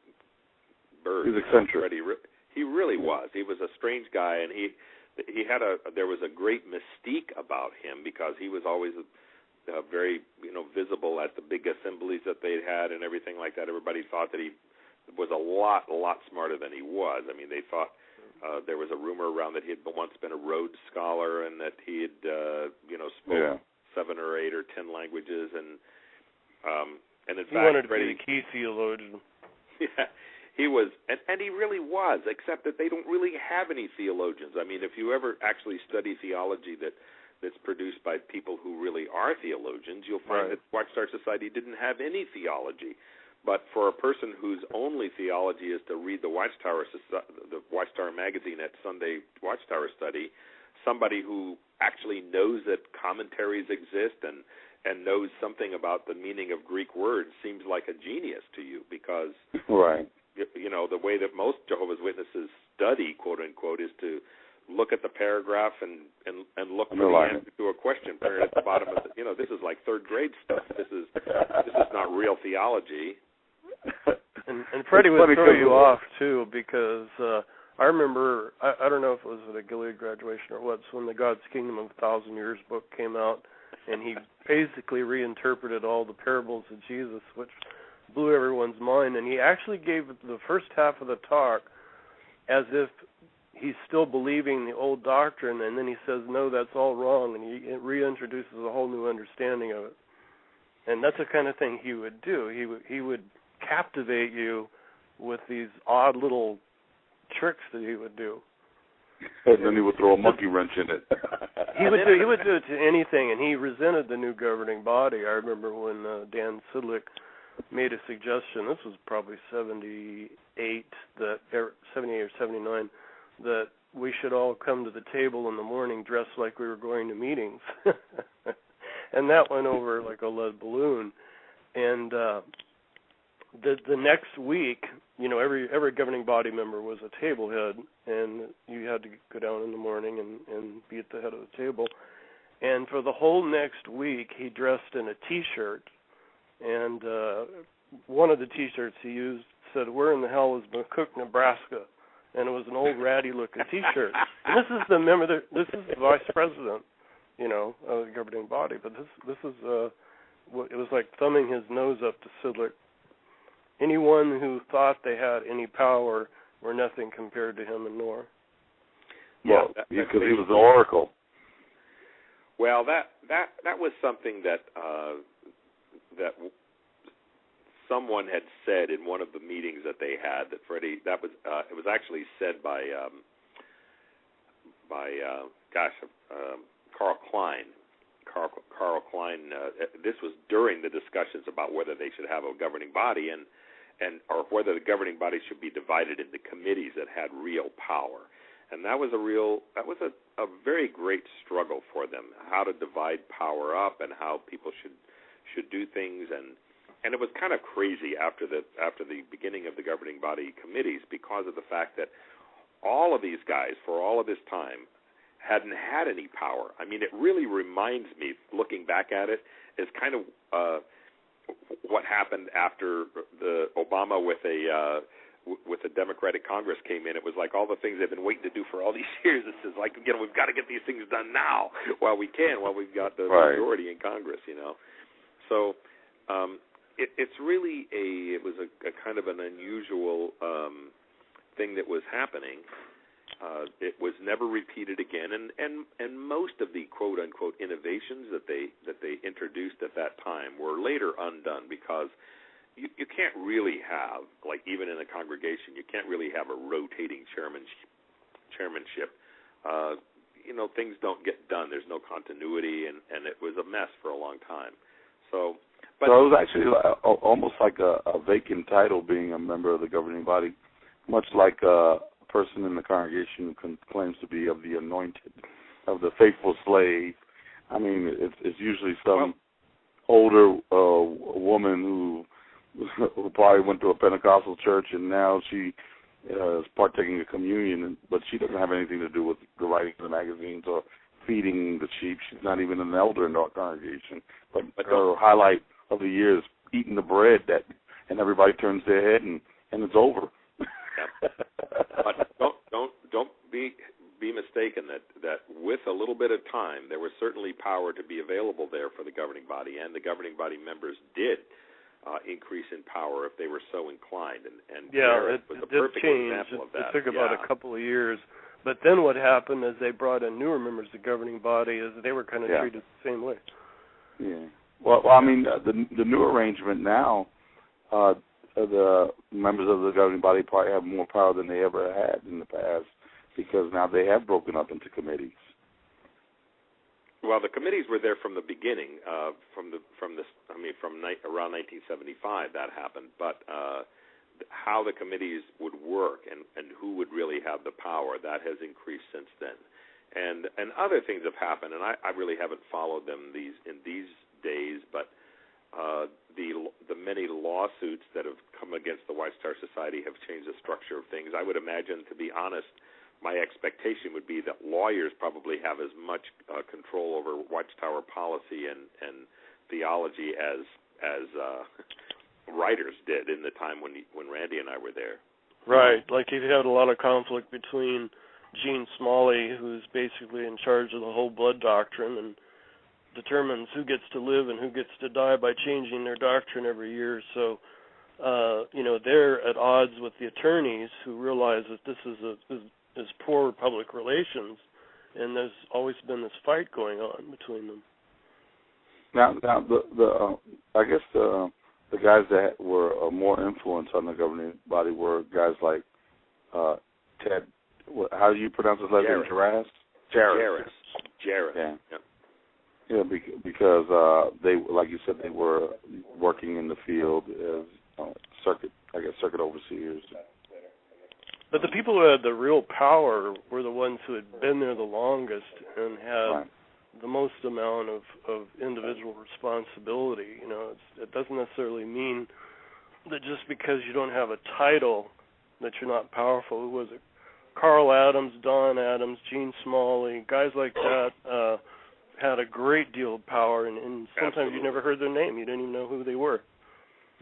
bird. He's eccentric. He really was. He was a strange guy, and there was a great mystique about him because he was always very visible at the big assemblies that they had and everything like that. Everybody thought that he was a lot smarter than he was. I mean, they thought there was a rumor around that he had once been a Rhodes Scholar and that he had spoke 7 or 8 or 10 languages, and in fact, he wanted to be the key theologian. Yeah. He was, and he really was, except that they don't really have any theologians. I mean, if you ever actually study theology that's produced by people who really are theologians, you'll find that Watchtower Society didn't have any theology. But for a person whose only theology is to read the Watchtower magazine at Sunday Watchtower Study, somebody who actually knows that commentaries exist and knows something about the meaning of Greek words seems like a genius to you, because you know, the way that most Jehovah's Witnesses study, quote unquote, is to look at the paragraph and look for the answer to a question printed at the bottom of the, you know, this is like third grade stuff. This is not real theology. And Freddie would throw you off too, because I remember, I don't know if it was at a Gilead graduation or what, when the God's Kingdom of 1,000 Years book came out, and he basically reinterpreted all the parables of Jesus, which blew everyone's mind, and he actually gave the first half of the talk as if he's still believing the old doctrine, and then he says, no, that's all wrong, and he reintroduces a whole new understanding of it. And that's the kind of thing he would do. He would captivate you with these odd little tricks that he would do. And then he would throw a monkey wrench in it. He would do it to anything, and he resented the new governing body. I remember when Dan Sidlick made a suggestion, this was probably 78 or 79, that we should all come to the table in the morning dressed like we were going to meetings. And that went over like a lead balloon. And the next week, you know, every governing body member was a table head, and you had to go down in the morning and be at the head of the table. And for the whole next week, he dressed in a T-shirt, and one of the T-shirts he used said, "Where in the hell is McCook, Nebraska?" And it was an old ratty-looking T-shirt. And this is this is the vice president, you know, of the governing body. But this is it was like thumbing his nose up to Sidlick. Anyone who thought they had any power were nothing compared to him and Noor. Yeah, because he was the oracle. Well, that was something that someone had said in one of the meetings that they had. That Freddie, it was actually said by Carl Klein. Carl Klein. This was during the discussions about whether they should have a governing body or whether the governing body should be divided into committees that had real power. And that was a very great struggle for them, how to divide power up and how people should do things. And it was kind of crazy after the beginning of the governing body committees, because of the fact that all of these guys for all of this time hadn't had any power. I mean, it really reminds me, looking back at it, is kind of what happened after the Obama with a Democratic Congress came in. It was like all the things they've been waiting to do for all these years. It's like, you know, we've got to get these things done now while we've got the majority in Congress, you know. So it's really it was a kind of an unusual thing that was happening. It was never repeated again, and most of the quote unquote innovations that they introduced at that time were later undone, because you can't really have, like, even in a congregation, you can't really have a rotating chairmanship. You know, things don't get done. There's no continuity, and it was a mess for a long time. So it was actually almost like a vacant title, being a member of the governing body, much like a person in the congregation who claims to be of the anointed, of the faithful slave. I mean, it's usually some older woman who probably went to a Pentecostal church, and now she is partaking of communion, but she doesn't have anything to do with the writing of the magazines or feeding the sheep. She's not even an elder in our congregation. But her highlight of the year is eating the bread and everybody turns their head and it's over. But don't be mistaken that with a little bit of time, there was certainly power to be available there for the governing body, and the governing body members did increase in power if they were so inclined. And Garrett was a perfect example of that. It took about a couple of years. But then what happened is they brought in newer members of the governing body, is they were kind of treated the same way. Yeah. Well, I mean, the new arrangement now, the members of the governing body probably have more power than they ever had in the past, because now they have broken up into committees. Well, the committees were there from the beginning, from around 1975 that happened. But how the committees would work and who would really have the power, that has increased since then. And other things have happened, and I really haven't followed them in these days. But the many lawsuits that have come against the White Star Society have changed the structure of things. I would imagine, to be honest, my expectation would be that lawyers probably have as much control over Watchtower policy and theology as writers did in the time when Randy and I were there. Right, like you had a lot of conflict between Gene Smalley, who's basically in charge of the whole blood doctrine and determines who gets to live and who gets to die by changing their doctrine every year. So, they're at odds with the attorneys who realize that this is poor public relations, and there's always been this fight going on between them. Now I guess the guys that were more influence on the governing body were guys like Ted. How do you pronounce his last name? Jarrett. Yeah. Yep. Yeah, because they, like you said, they were working in the field as circuit overseers. But the people who had the real power were the ones who had been there the longest and had the most amount of individual responsibility. It doesn't necessarily mean that just because you don't have a title that you're not powerful. Who was it? Carl Adams, Don Adams, Gene Smalley, guys like that had a great deal of power, and sometimes you never heard their name. You didn't even know who they were.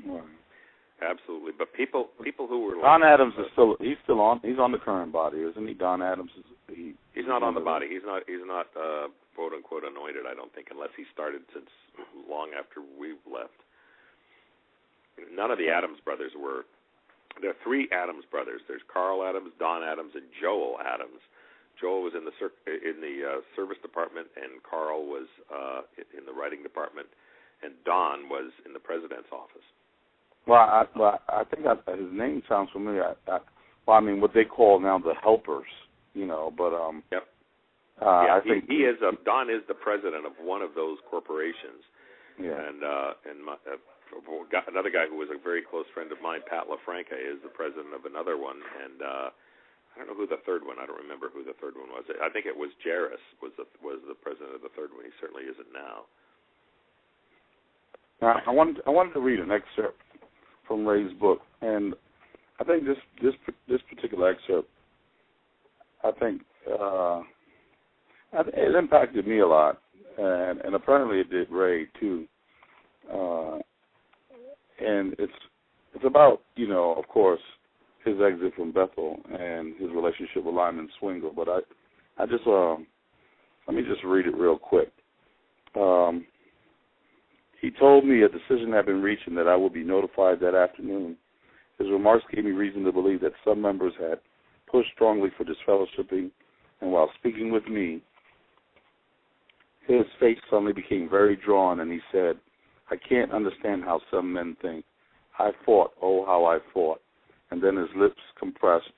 Right. Absolutely, but people who were Don Adams is still on. He's on the current body, isn't he? Don Adams he's not on the body. He's not quote unquote anointed. I don't think, unless he started since long after we left. None of the Adams brothers were. There are three Adams brothers. There's Carl Adams, Don Adams, and Joel Adams. Joel was in the service department, and Carl was in the writing department, and Don was in the president's office. Well, I think his name sounds familiar. What they call now the helpers, but Yep. I think Don is the president of one of those corporations. Yeah. And another guy who was a very close friend of mine, Pat LaFranca, is the president of another one, and I don't know who the third one. I don't remember who the third one was. I think it was Jairus was the president of the third one. He certainly isn't now. Now, I wanted to read an excerpt from Ray's book, and I think this particular excerpt, I think it impacted me a lot, and apparently it did Ray too. And it's about, of course, his exit from Bethel and his relationship with Lyman Swingle. But I just let me just read it real quick. He told me a decision had been reached and that I would be notified that afternoon. His remarks gave me reason to believe that some members had pushed strongly for disfellowshipping, and while speaking with me, his face suddenly became very drawn, and he said, "I can't understand how some men think. I fought, oh, how I fought." And then his lips compressed,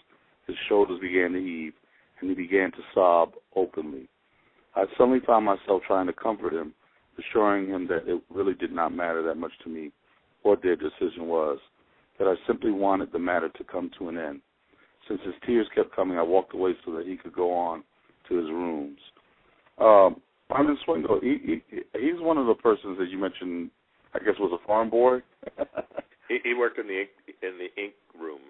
his shoulders began to heave, and he began to sob openly. I suddenly found myself trying to comfort him, assuring him that it really did not matter that much to me what their decision was, that I simply wanted the matter to come to an end. Since his tears kept coming, I walked away so that he could go on to his rooms. Lyman Swingle, he's one of the persons that you mentioned, I guess, was a farm boy. He worked in the ink room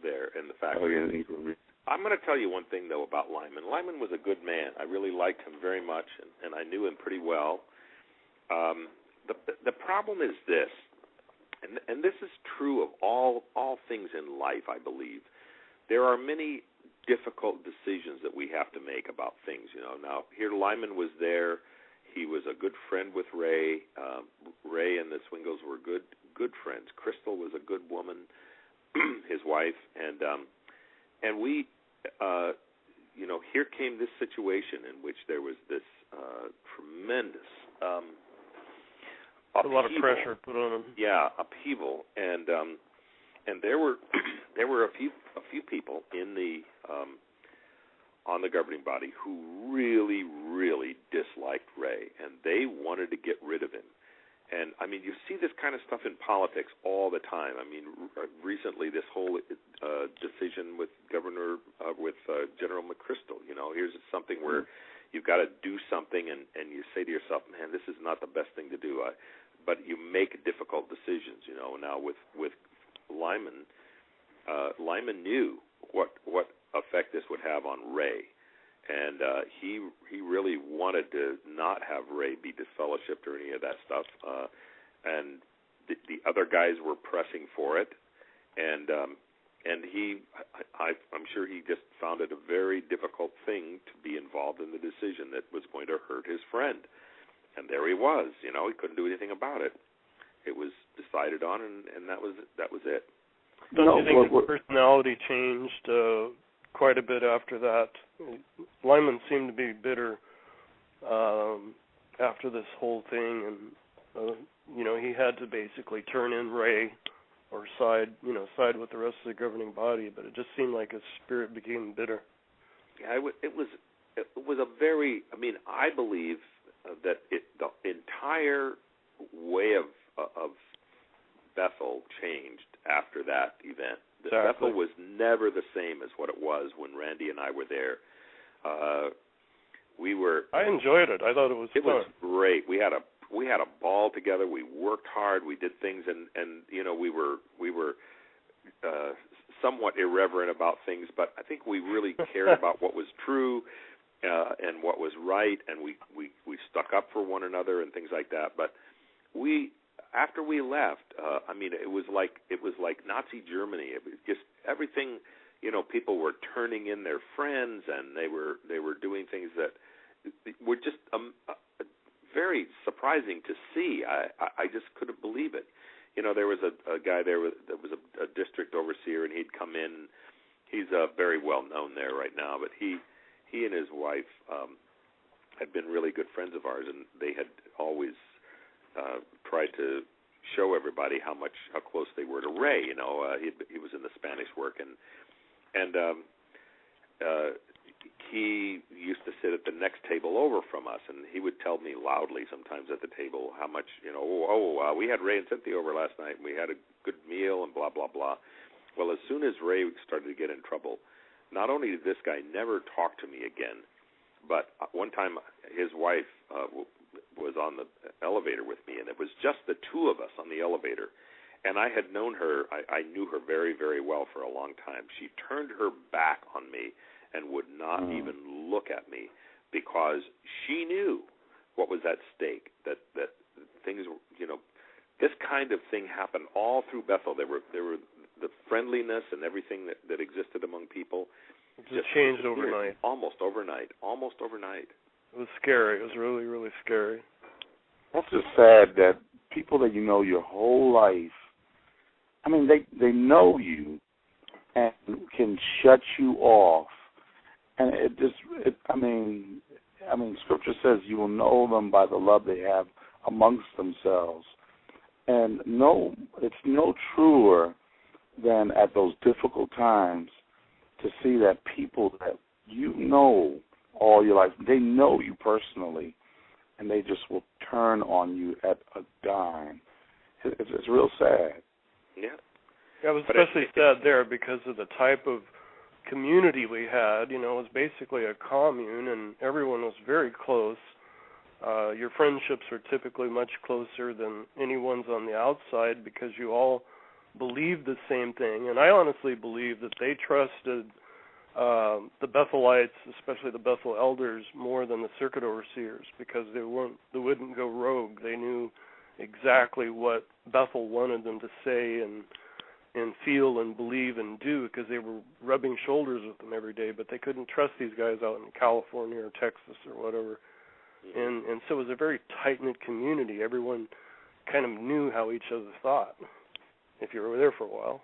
there in the factory. Oh, yeah, the ink room. I'm going to tell you one thing, though, about Lyman. Lyman was a good man. I really liked him very much, and I knew him pretty well. The problem is this, and this is true of all things in life, I believe. There are many difficult decisions that we have to make about things, Now, here Lyman was there. He was a good friend with Ray. Ray and the Swingles were good friends. Crystal was a good woman, his wife, and we, here came this situation in which there was this tremendous a lot of pressure put on him. Yeah, upheaval, and And there were a few people in the on the governing body who really, really disliked Ray, and they wanted to get rid of him. And, I mean, you see this kind of stuff in politics all the time. I mean, recently this whole decision with General McChrystal, you know, here's something where you've got to do something and you say to yourself, man, this is not the best thing to do. But you make difficult decisions, you know. Now with Lyman, Lyman knew what effect this would have on Ray. And he really wanted to not have Ray be disfellowshipped or any of that stuff. And the other guys were pressing for it. And I'm sure he just found it a very difficult thing to be involved in the decision that was going to hurt his friend. And there he was. You know, he couldn't do anything about it. It was decided on, and that was it. Don't you think his personality changed quite a bit after that? Lyman seemed to be bitter after this whole thing, and you know, he had to basically turn in Ray or side with the rest of the governing body. But it just seemed like his spirit became bitter. Yeah, it was a very. I mean, I believe that the entire way of Bethel changed after that event. Exactly. Bethel was never the same as what it was when Randy and I were there. I enjoyed it. I thought it was fun. It was great. We had a ball together. We worked hard. We did things, and you know, we were somewhat irreverent about things, but I think we really cared about what was true and what was right, and we stuck up for one another and things like that. But after we left, I mean, it was like Nazi Germany. It was just everything. You know, people were turning in their friends, and they were doing things that were just very surprising to see. I just couldn't believe it. You know, there was a guy there that was a district overseer, and he'd come in. He's very well known there right now, but he and his wife had been really good friends of ours, and they had always tried to show everybody how close they were to Ray. You know, he was in the Spanish work, and he used to sit at the next table over from us, and he would tell me loudly sometimes at the table how much, you know, we had Ray and Cynthia over last night, and we had a good meal, and blah, blah, blah. Well, as soon as Ray started to get in trouble, not only did this guy never talk to me again, but one time his wife was on the elevator with me, and it was just the two of us on the elevator. And I had known her, I knew her very, very well for a long time. She turned her back on me and would not even look at me because she knew what was at stake, that things, you know, this kind of thing happened all through Bethel. There were the friendliness and everything that existed among people. It just changed overnight. Almost overnight. It was scary. It was really, really scary. That's just sad that people that you know your whole life, I mean, they know you and can shut you off. And I mean, Scripture says you will know them by the love they have amongst themselves. And it's no truer than at those difficult times to see that people that you know all your life, they know you personally, and they just will turn on you at a dime. It's real sad. Yeah. It was especially sad there because of the type of community we had. You know, it was basically a commune, and everyone was very close. Your friendships are typically much closer than anyone's on the outside because you all believed the same thing. And I honestly believe that they trusted the Bethelites, especially the Bethel elders, more than the circuit overseers because they wouldn't go rogue. They knew exactly what Bethel wanted them to say and feel and believe and do because they were rubbing shoulders with them every day, but they couldn't trust these guys out in California or Texas or whatever. And so it was a very tight-knit community. Everyone kind of knew how each other thought if you were there for a while.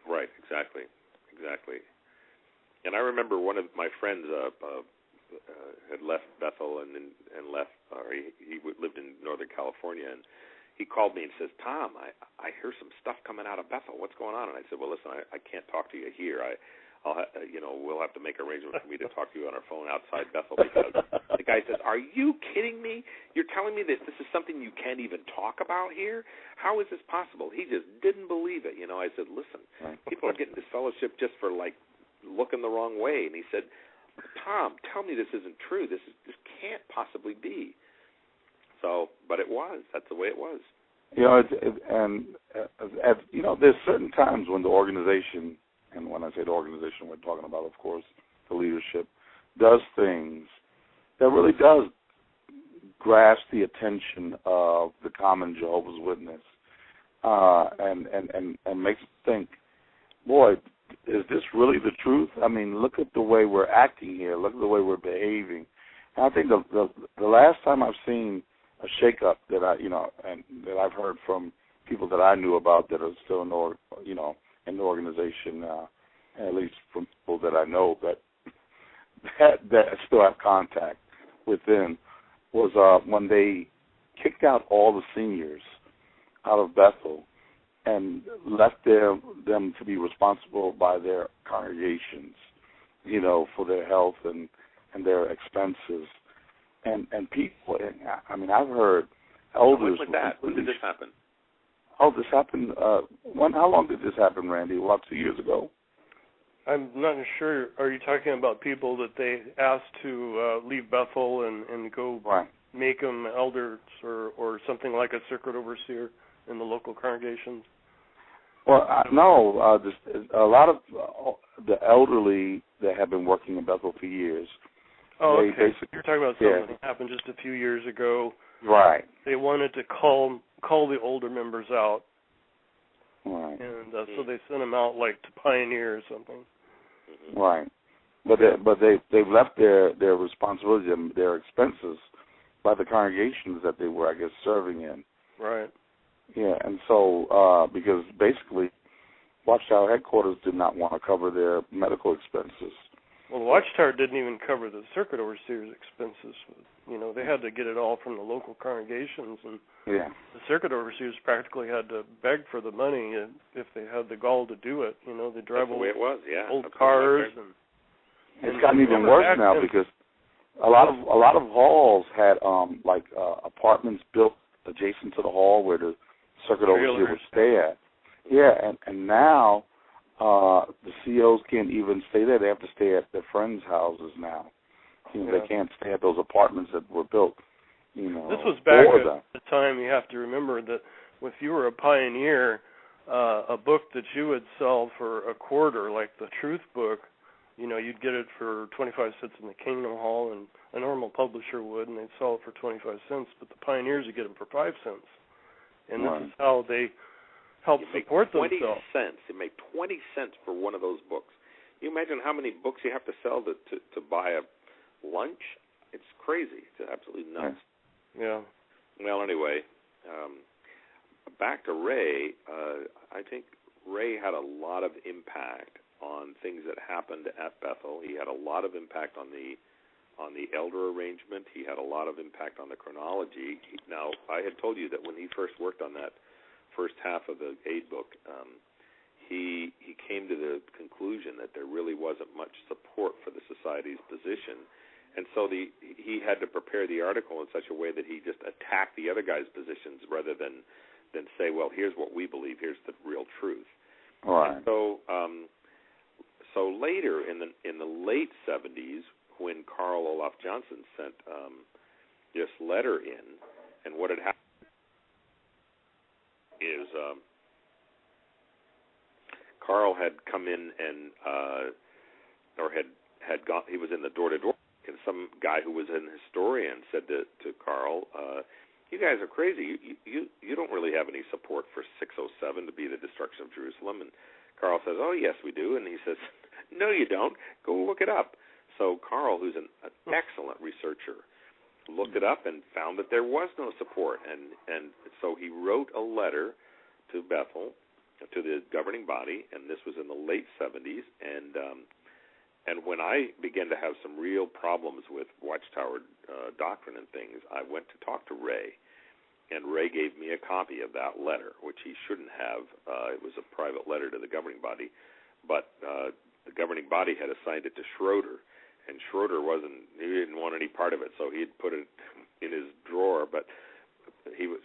Right, exactly. And I remember one of my friends had left Bethel and left, or he lived in Northern California, and he called me and says, Tom, I hear some stuff coming out of Bethel. What's going on? And I said, well, listen, I can't talk to you here. We'll have to make arrangements for me to talk to you on our phone outside Bethel, because the guy says, are you kidding me? You're telling me that this is something you can't even talk about here? How is this possible? He just didn't believe it. I said, listen, people are getting this fellowship just for, looking the wrong way. And he said, Tom, tell me this isn't true. This can't possibly be. So, but it was. That's the way it was. There's certain times when the organization, and when I say the organization, we're talking about, of course, the leadership, does things that really does grasp the attention of the common Jehovah's Witness, and makes them think, boy, is this really the truth? I mean, look at the way we're acting here. Look at the way we're behaving. And I think the last time I've seen a shakeup that and that I've heard from people that I knew about that are still in the organization, at least from people that I know that still have contact with them, was when they kicked out all the seniors out of Bethel and left them to be responsible by their congregations, for their health and their expenses. And people, I mean, I've heard elders. When was that? When did this happen? Oh, this happened. How long did this happen, Randy? About 2 years ago. I'm not sure. Are you talking about people that they asked to leave Bethel and go make them elders or something like a circuit overseer in the local congregations? Well, no. A lot of the elderly that have been working in Bethel for years. Oh, okay. You're talking about something that happened just a few years ago. Right. They wanted to call the older members out. Right. And so they sent them out to Pioneer or something. Right. But they've left their responsibility and their expenses by the congregations that they were, I guess, serving in. Right. Yeah, and so because basically Watchtower Headquarters did not want to cover their medical expenses. Well, the Watchtower didn't even cover the circuit overseer's expenses. They had to get it all from the local congregations, and the circuit overseers practically had to beg for the money if they had the gall to do it. They drive old cars, and it's gotten even worse now because a lot of halls had apartments built adjacent to the hall where the circuit overseer would stay at. Yeah, and now the COs can't even stay there. They have to stay at their friends' houses now. They can't stay at those apartments that were built. This was back at the time. You have to remember that if you were a pioneer, a book that you would sell for a quarter, like the Truth book, you'd get it for 25 cents in the Kingdom Hall, and a normal publisher would, and they'd sell it for 25 cents. But the pioneers would get them for 5 cents, and this is how they help support themselves. 20 cents. You make 20 cents for one of those books. You imagine how many books you have to sell to buy a lunch? It's crazy. It's absolutely nuts. Yeah. Well, anyway, back to Ray. I think Ray had a lot of impact on things that happened at Bethel. He had a lot of impact on the elder arrangement. He had a lot of impact on the chronology. Now, I had told you that when he first worked on that first half of the aid book, he came to the conclusion that there really wasn't much support for the society's position, and so he had to prepare the article in such a way that he just attacked the other guy's positions rather than say, well, here's what we believe, here's the real truth. All right. And so later in the late 70s, when Carl Olaf Johnson sent this letter in, and what had happened is Carl had come in and had gone. He was in the door-to-door, and some guy who was an historian said to Carl, "You guys are crazy. You don't really have any support for 607 to be the destruction of Jerusalem." And Carl says, "Oh yes, we do." And he says, "No, you don't. Go look it up." So Carl, who's an excellent researcher, looked it up and found that there was no support, and so he wrote a letter to Bethel, to the governing body, and this was in the late 70s, and when I began to have some real problems with Watchtower doctrine and things, I went to talk to Ray, and Ray gave me a copy of that letter, which he shouldn't have. It was a private letter to the governing body, but the governing body had assigned it to Schroeder, and Schroeder he didn't want any part of it, so he had put it in his drawer, but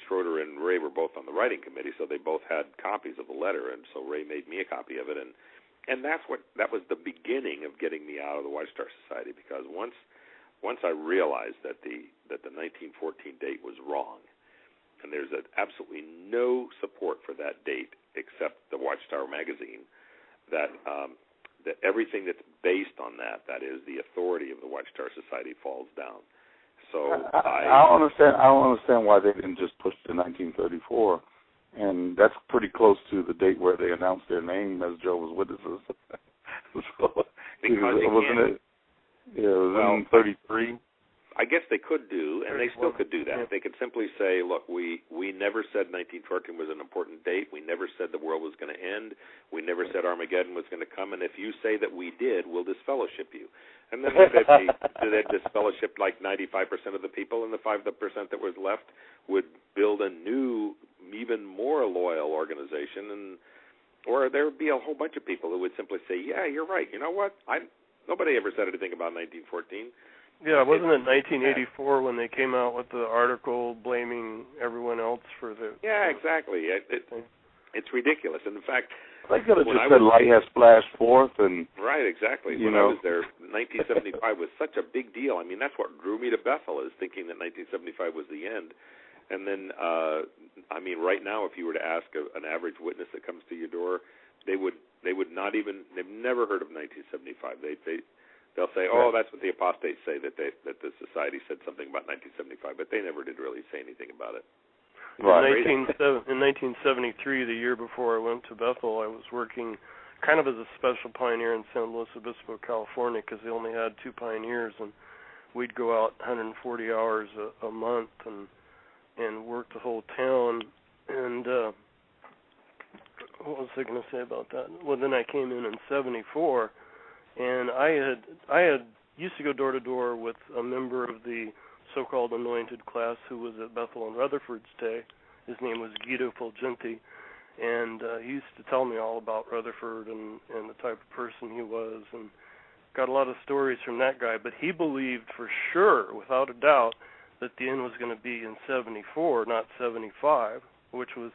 Schroeder and Ray were both on the writing committee, so they both had copies of the letter, and so Ray made me a copy of it, and that was the beginning of getting me out of the Watchtower Society, because once I realized that the 1914 date was wrong, and there's absolutely no support for that date except the Watchtower magazine, that everything that's based on that is the authority of the Watchtower Society, falls down. So I don't understand why they didn't just push to 1934, and that's pretty close to the date where they announced their name as Jehovah's Witnesses. So, because it was in 33. I guess they could do, and they still could do that. Yeah. They could simply say, look, we never said 1914 was an important date. We never said the world was going to end. We never said Armageddon was going to come. And if you say that we did, we'll disfellowship you. And then they'd disfellowship like 95% of the people, and the 5% that was left would build a new, even more loyal organization. Or there would be a whole bunch of people who would simply say, yeah, you're right. You know what? Nobody ever said anything about 1914. Yeah, wasn't it 1984 when they came out with the article blaming everyone else for the... Yeah, exactly. It's ridiculous. And in fact... They could have just said light has flashed forth and... Right, exactly. When I was there, 1975 was such a big deal. I mean, that's what drew me to Bethel, is thinking that 1975 was the end. And then, right now, if you were to ask an average witness that comes to your door, they would not even... They've never heard of 1975. They'll say, oh, that's what the apostates say, that the society said something about 1975, but they never did really say anything about it. Right. In 1973, the year before I went to Bethel, I was working kind of as a special pioneer in San Luis Obispo, California, because they only had 2 pioneers, and we'd go out 140 hours a month and work the whole town. And what was I going to say about that? Well, then I came in 74. And I had used to go door to door with a member of the so-called anointed class who was at Bethel and Rutherford's day. His name was Guido Fulgenti, and he used to tell me all about Rutherford and the type of person he was, and got a lot of stories from that guy. But he believed for sure, without a doubt, that the end was going to be in 74, not 75, which was...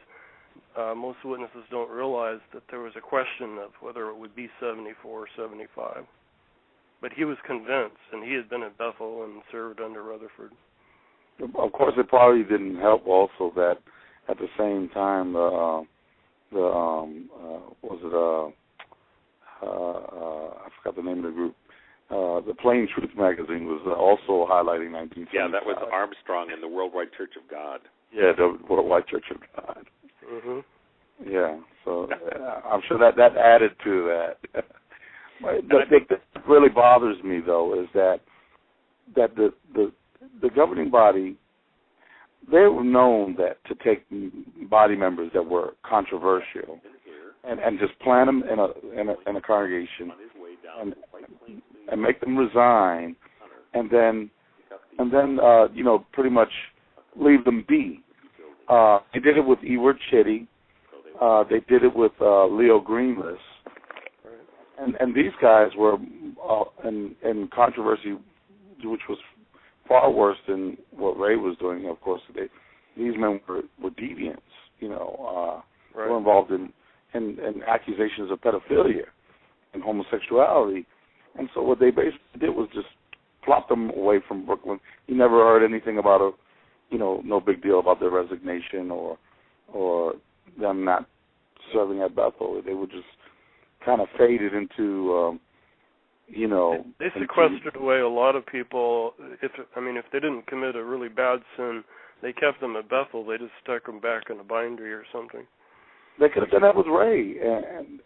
most witnesses don't realize that there was a question of whether it would be 74 or 75. But he was convinced, and he had been at Bethel and served under Rutherford. Of course, it probably didn't help also that at the same time, I forgot the name of the group, the Plain Truth magazine was also highlighting 1975. Yeah, that was Armstrong and the Worldwide Church of God. Yeah, the Worldwide Church of God. Mm-hmm. Yeah, so I'm sure that added to that. The thing that really bothers me, though, is that the governing body, they were known that to take body members that were controversial and just plant them in a congregation and make them resign, and then pretty much leave them be. They did it with Ewart Chitty. They did it with Leo Greenless. And these guys were in controversy, which was far worse than what Ray was doing. Of course, these men were deviants, were involved in accusations of pedophilia and homosexuality. And so what they basically did was just plop them away from Brooklyn. You never heard anything about no big deal about their resignation or them not serving at Bethel. They were just kind of faded into, They sequestered away a lot of people. If they didn't commit a really bad sin, they kept them at Bethel. They just stuck them back in a bindery or something. They could have done that with Ray, and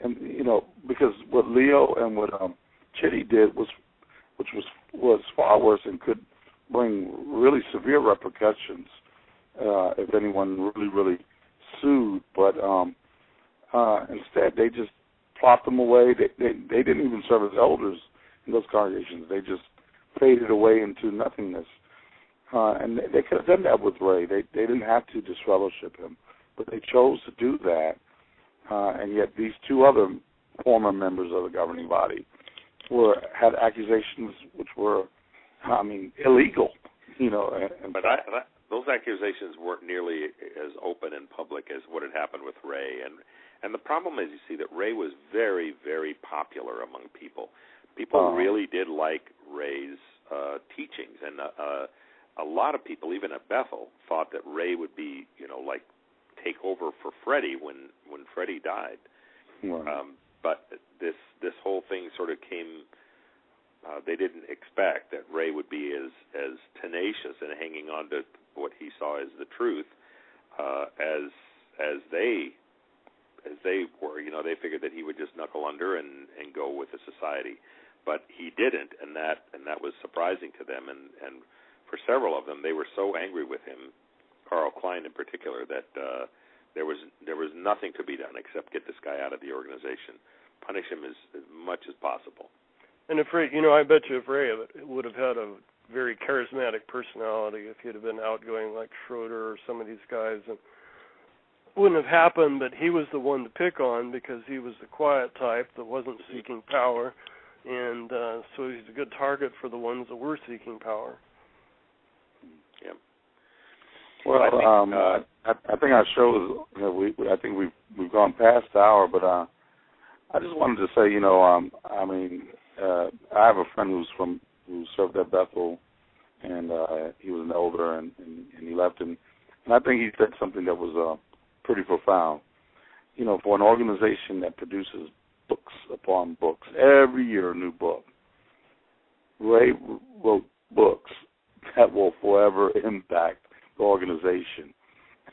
because what Leo and what Chitty did which was far worse and could bring really severe repercussions if anyone really sued. But instead, they just plopped them away. They didn't even serve as elders in those congregations. They just faded away into nothingness. And they could have done that with Ray. They didn't have to disfellowship him, but they chose to do that. And yet these two other former members of the governing body had accusations which were, illegal. But those accusations weren't nearly as open and public as what had happened with Ray. And the problem is, you see, that Ray was very, very popular among people. People really did like Ray's teachings, and a lot of people, even at Bethel, thought that Ray would be, take over for Freddie when Freddie died. Right. But this whole thing sort of came. They didn't expect that Ray would be as tenacious and hanging on to what he saw as the truth as they were. They figured that he would just knuckle under and go with the society, but he didn't, and that was surprising to them. And for several of them, they were so angry with him, Carl Klein in particular, that there was nothing to be done except get this guy out of the organization, punish him as much as possible. And if Ray, I bet you if Ray would have had a very charismatic personality, if he'd have been outgoing like Schroeder or some of these guys, and wouldn't have happened, but he was the one to pick on because he was the quiet type that wasn't seeking power, and so he's a good target for the ones that were seeking power. Yeah. Well, I think our show is, I think we've gone past the hour, but I just wanted to say, I have a friend who served at Bethel, and he was an elder, and he left, and I think he said something that was pretty profound. For an organization that produces books upon books, every year a new book, Ray wrote books that will forever impact the organization.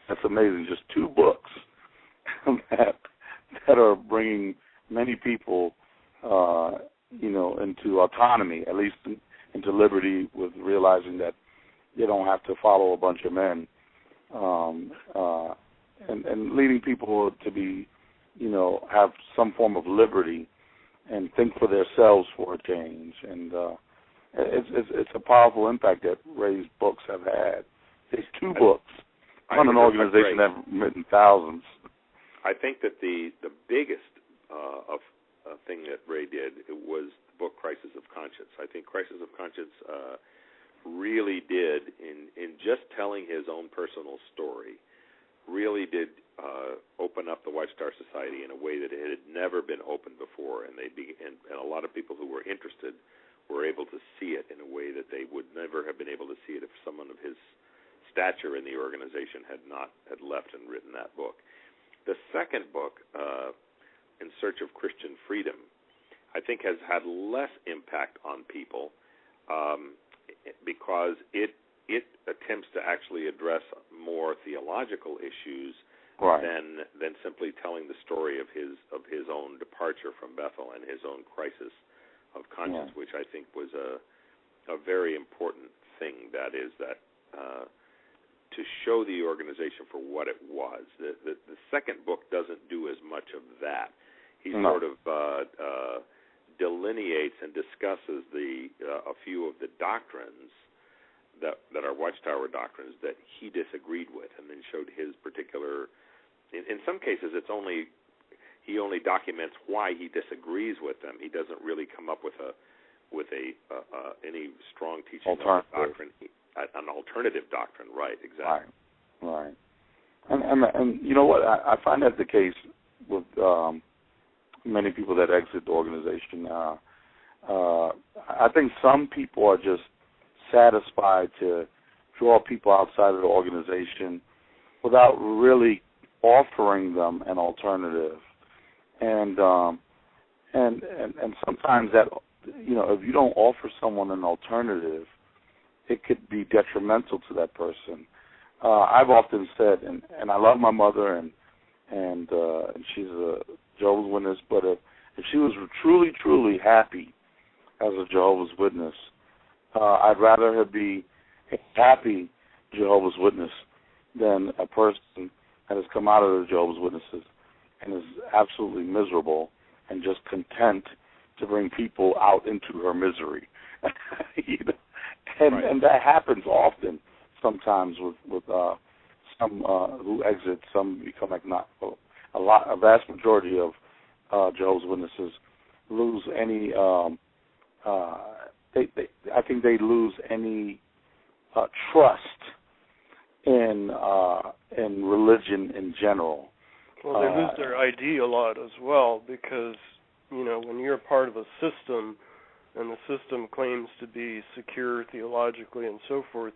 That's amazing. Just 2 books that are bringing many people, into autonomy, at least into liberty, with realizing that they don't have to follow a bunch of men, and leading people to be, have some form of liberty and think for themselves for a change. And it's a powerful impact that Ray's books have had. These 2 books on an organization that have written thousands. I think that the biggest thing that Ray did was the book Crisis of Conscience. I think Crisis of Conscience really did, in just telling his own personal story, really did open up the Watchtower Society in a way that it had never been opened before, and a lot of people who were interested were able to see it in a way that they would never have been able to see it if someone of his stature in the organization had left and written that book. The second book, In Search of Christian Freedom, I think has had less impact on people because it attempts to actually address more theological issues than simply telling the story of his own departure from Bethel and his own crisis of conscience, which I think was a very important thing. That is that to show the organization for what it was. The second book doesn't do as much of that. He sort of delineates and discusses a few of the doctrines that are Watchtower doctrines that he disagreed with, and then showed his particular. In some cases, he only documents why he disagrees with them. He doesn't really come up with any strong teaching of the doctrine. An alternative doctrine, right? Exactly. Right. And you know what? I find that the case with many people that exit the organization. I think some people are just satisfied to draw people outside of the organization without really offering them an alternative. And sometimes that, if you don't offer someone an alternative, it could be detrimental to that person. I've often said, and I love my mother, and she's a Jehovah's Witness, but if she was truly, truly happy as a Jehovah's Witness, I'd rather her be a happy Jehovah's Witness than a person that has come out of the Jehovah's Witnesses and is absolutely miserable and just content to bring people out into her misery. And that happens often sometimes with some who exit. Some become a vast majority of Jehovah's Witnesses lose any. I think they lose any trust in religion in general. Well, they lose their ID a lot as well, because when you're part of a system, and the system claims to be secure theologically and so forth,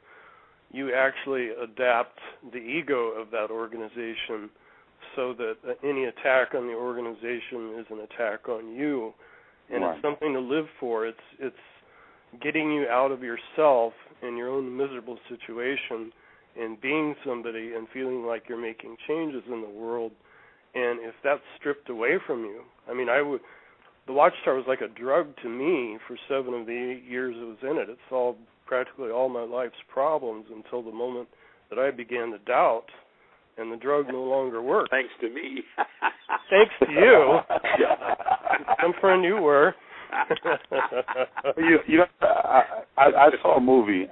you actually adapt the ego of that organization so that any attack on the organization is an attack on you, and It's something to live for. It's getting you out of yourself and your own miserable situation and being somebody and feeling like you're making changes in the world. And if that's stripped away from you, the Watchtower was like a drug to me for 7 of the 8 years it was in it. It solved practically all my life's problems until the moment that I began to doubt, and the drug no longer worked. Thanks to me. Thanks to you. Some friend you were. I saw a movie.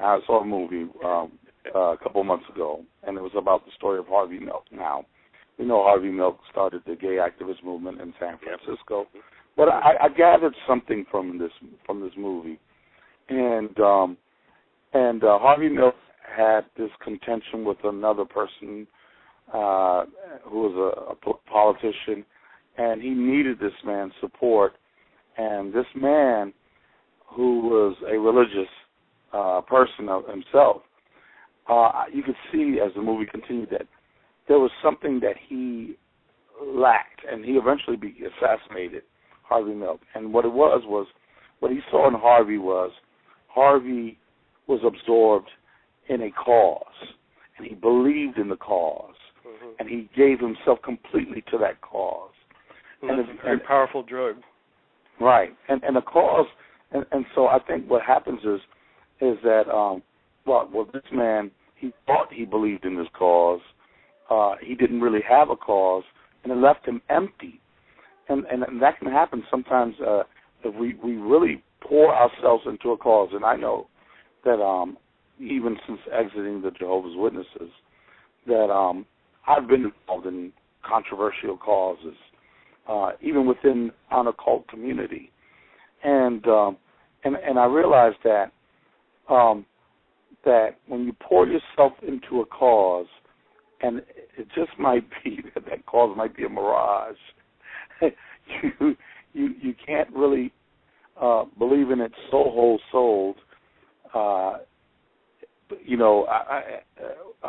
A couple of months ago, and it was about the story of Harvey Milk. Now, we know Harvey Milk started the gay activist movement in San Francisco, but I gathered something from this movie, and Harvey Milk had this contention with another person who was a politician, and he needed this man's support. And this man, who was a religious person of himself, you could see as the movie continued that there was something that he lacked, and he eventually assassinated Harvey Milk. And what it was what he saw in Harvey was absorbed in a cause, and he believed in the cause, and he gave himself completely to that cause. And it's a very powerful drug. Right, and the cause, and so I think what happens is that this man, he thought he believed in this cause. He didn't really have a cause, and it left him empty. And that can happen sometimes if we really pour ourselves into a cause. And I know that even since exiting the Jehovah's Witnesses, that I've been involved in controversial causes, even within an occult community, and I realized that when you pour yourself into a cause, and it just might be that cause might be a mirage, you can't really believe in it so whole-souled,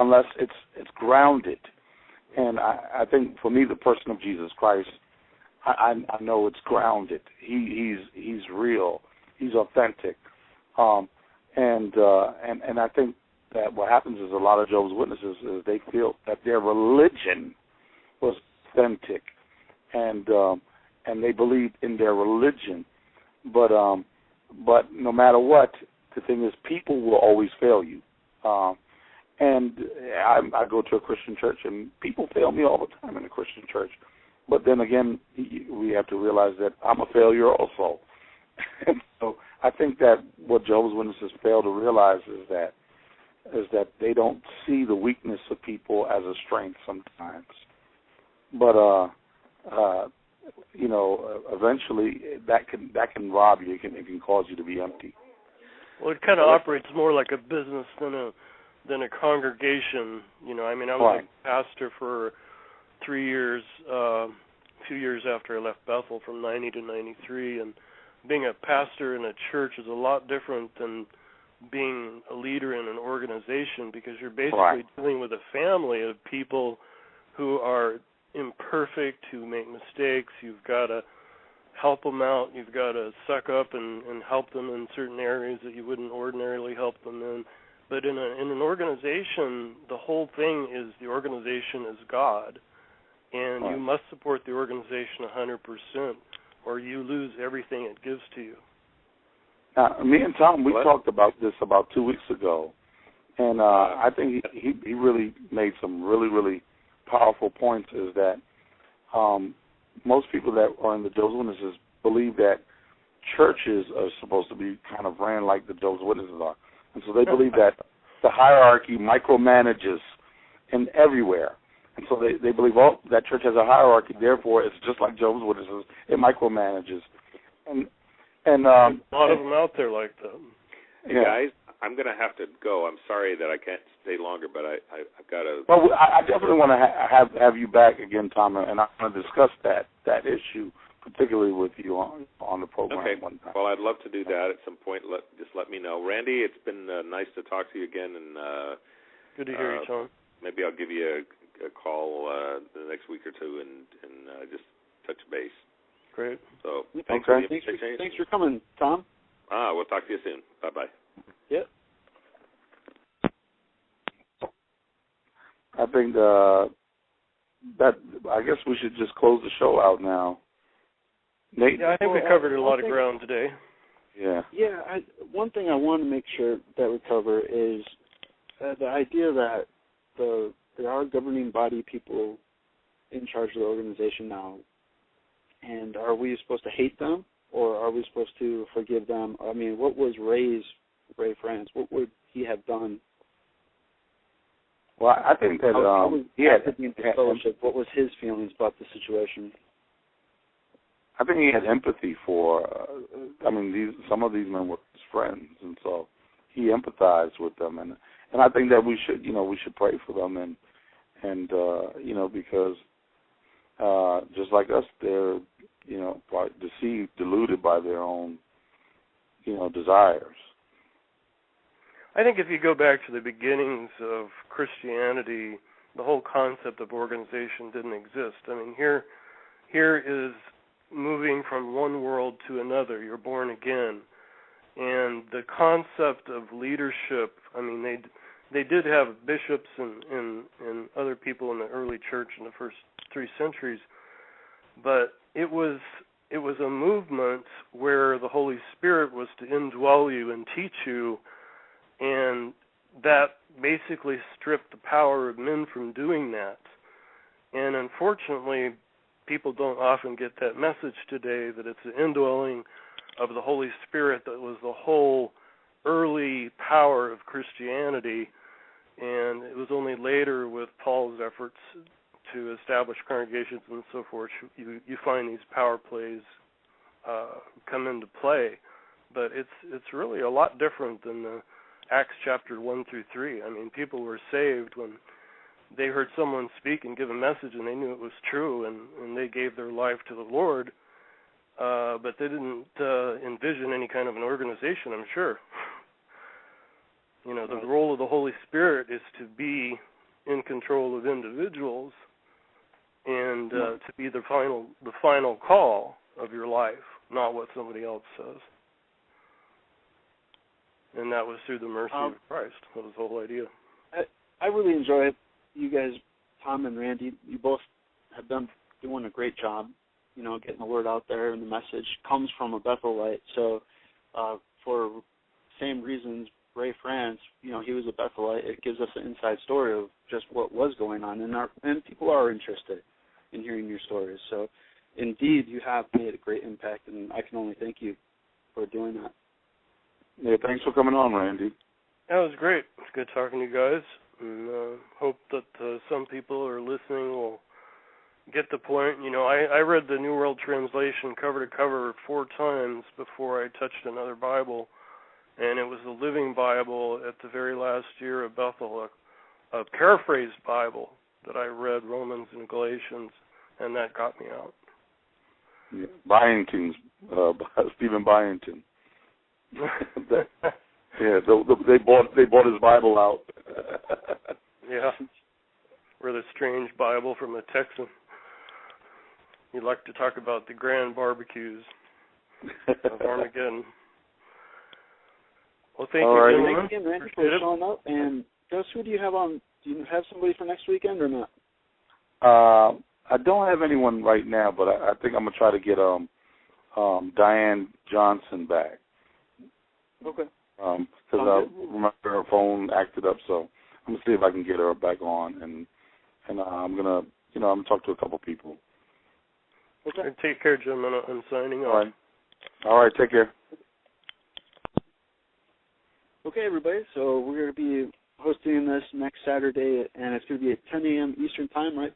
unless it's grounded. And I think for me, the person of Jesus Christ, I know it's grounded. He's real. He's authentic. And I think that what happens is a lot of Jehovah's Witnesses is they feel that their religion was authentic, and they believed in their religion. But no matter what, the thing is, people will always fail you. And I go to a Christian church, and people fail me all the time in a Christian church. But then again, we have to realize that I'm a failure also. And so I think that what Jehovah's Witnesses fail to realize is that they don't see the weakness of people as a strength sometimes. But eventually that can rob you. It can cause you to be empty. Well, it kind of operates more like a business than a congregation. I was a pastor for 3 years, 2 years after I left Bethel, from 90 to 93, and being a pastor in a church is a lot different than being a leader in an organization, because you're basically dealing with a family of people who are imperfect, who make mistakes. You've got to help them out. You've got to suck up and help them in certain areas that you wouldn't ordinarily help them in. But in an organization, the whole thing is the organization is God, and you must support the organization 100%, or you lose everything it gives to you. Now, me and Tom, we talked about this about 2 weeks ago, and I think he really made some really, really powerful points, is that most people that are in the Jehovah's Witnesses believe that churches are supposed to be kind of ran like the Jehovah's Witnesses are. And so they believe that the hierarchy micromanages in everywhere. And so they believe, that church has a hierarchy, therefore it's just like Jehovah's Witnesses. It micromanages. And a lot of them out there like that. Hey, guys, I'm going to have to go. I'm sorry that I can't stay longer, but I've got to... Well, I definitely want to have you back again, Tom, and I want to discuss that issue, particularly with you on the program one time. Well, I'd love to do that at some point. Just let me know. Randy, it's been nice to talk to you again. And good to hear you, Tom. Maybe I'll give you a call the next week or two and just touch base. Great. So thanks for coming, Tom. We'll talk to you soon. Bye-bye. Yep. I think that I guess we should just close the show out now. Nate? Yeah, I think we covered a lot of ground today. Yeah. Yeah, one thing I want to make sure that we cover is the idea that there are governing body people in charge of the organization now. And are we supposed to hate them, or are we supposed to forgive them? I mean, what was Ray Franz? What would he have done? Well, I think that what was his feelings about the situation? I think he had empathy for. Some of these men were his friends, and so he empathized with them, and I think that we should pray for them, and because just like us, they're deceived, deluded by their own desires. I think if you go back to the beginnings of Christianity, the whole concept of organization didn't exist. I mean, here is moving from one world to another. You're born again. And the concept of leadership, I mean, they did have bishops and other people in the early church in the first 3 centuries, but it was a movement where the Holy Spirit was to indwell you and teach you, and that basically stripped the power of men from doing that. And unfortunately, people don't often get that message today, that it's the indwelling of the Holy Spirit that was the whole early power of Christianity, and it was only later with Paul's efforts to establish congregations and so forth, you find these power plays come into play. But it's really a lot different than the Acts chapter 1 through 3. I mean, people were saved when they heard someone speak and give a message and they knew it was true, and they gave their life to the Lord, but they didn't envision any kind of an organization, I'm sure. The role of the Holy Spirit is to be in control of individuals and to be the final call of your life, not what somebody else says. And that was through the mercy of Christ. That was the whole idea. I really enjoy it. You guys, Tom and Randy, you both have doing a great job, getting the word out there, and the message comes from a Bethelite. So for same reasons, Ray Franz, he was a Bethelite. It gives us an inside story of just what was going on, and people are interested in hearing your stories. So indeed, you have made a great impact, and I can only thank you for doing that. Yeah, thanks for coming on, Randy. That was great. It's good talking to you guys, and hope that some people who are listening will get the point. I read the New World Translation cover to cover 4 times before I touched another Bible, and it was the Living Bible at the very last year of Bethel, a paraphrased Bible that I read, Romans and Galatians, and that got me out. Yeah, Byington's, Stephen Byington. They bought his Bible out. Yeah, rather strange Bible from a Texan. He'd like to talk about the grand barbecues of Armageddon. Well, thank you, gentlemen. Thanks again, Randy, for showing up. And Gus, who do you have on? Do you have somebody for next weekend or not? I don't have anyone right now, but I think I'm gonna try to get Diane Johnson back. Okay. Because I remember her phone acted up, so I'm gonna see if I can get her back on, and I'm gonna talk to a couple people. Okay. Take care, gentlemen. I'm signing off. All right. Take care. Okay, everybody. So we're going to be hosting this next Saturday, and it's going to be at 10 a.m. Eastern Time, right?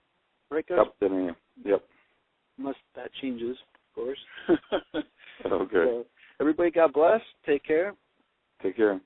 Right, guys? Yep, 10 a.m. Yep. Unless that changes, of course. Okay. So, everybody, God bless. Take care. Take care.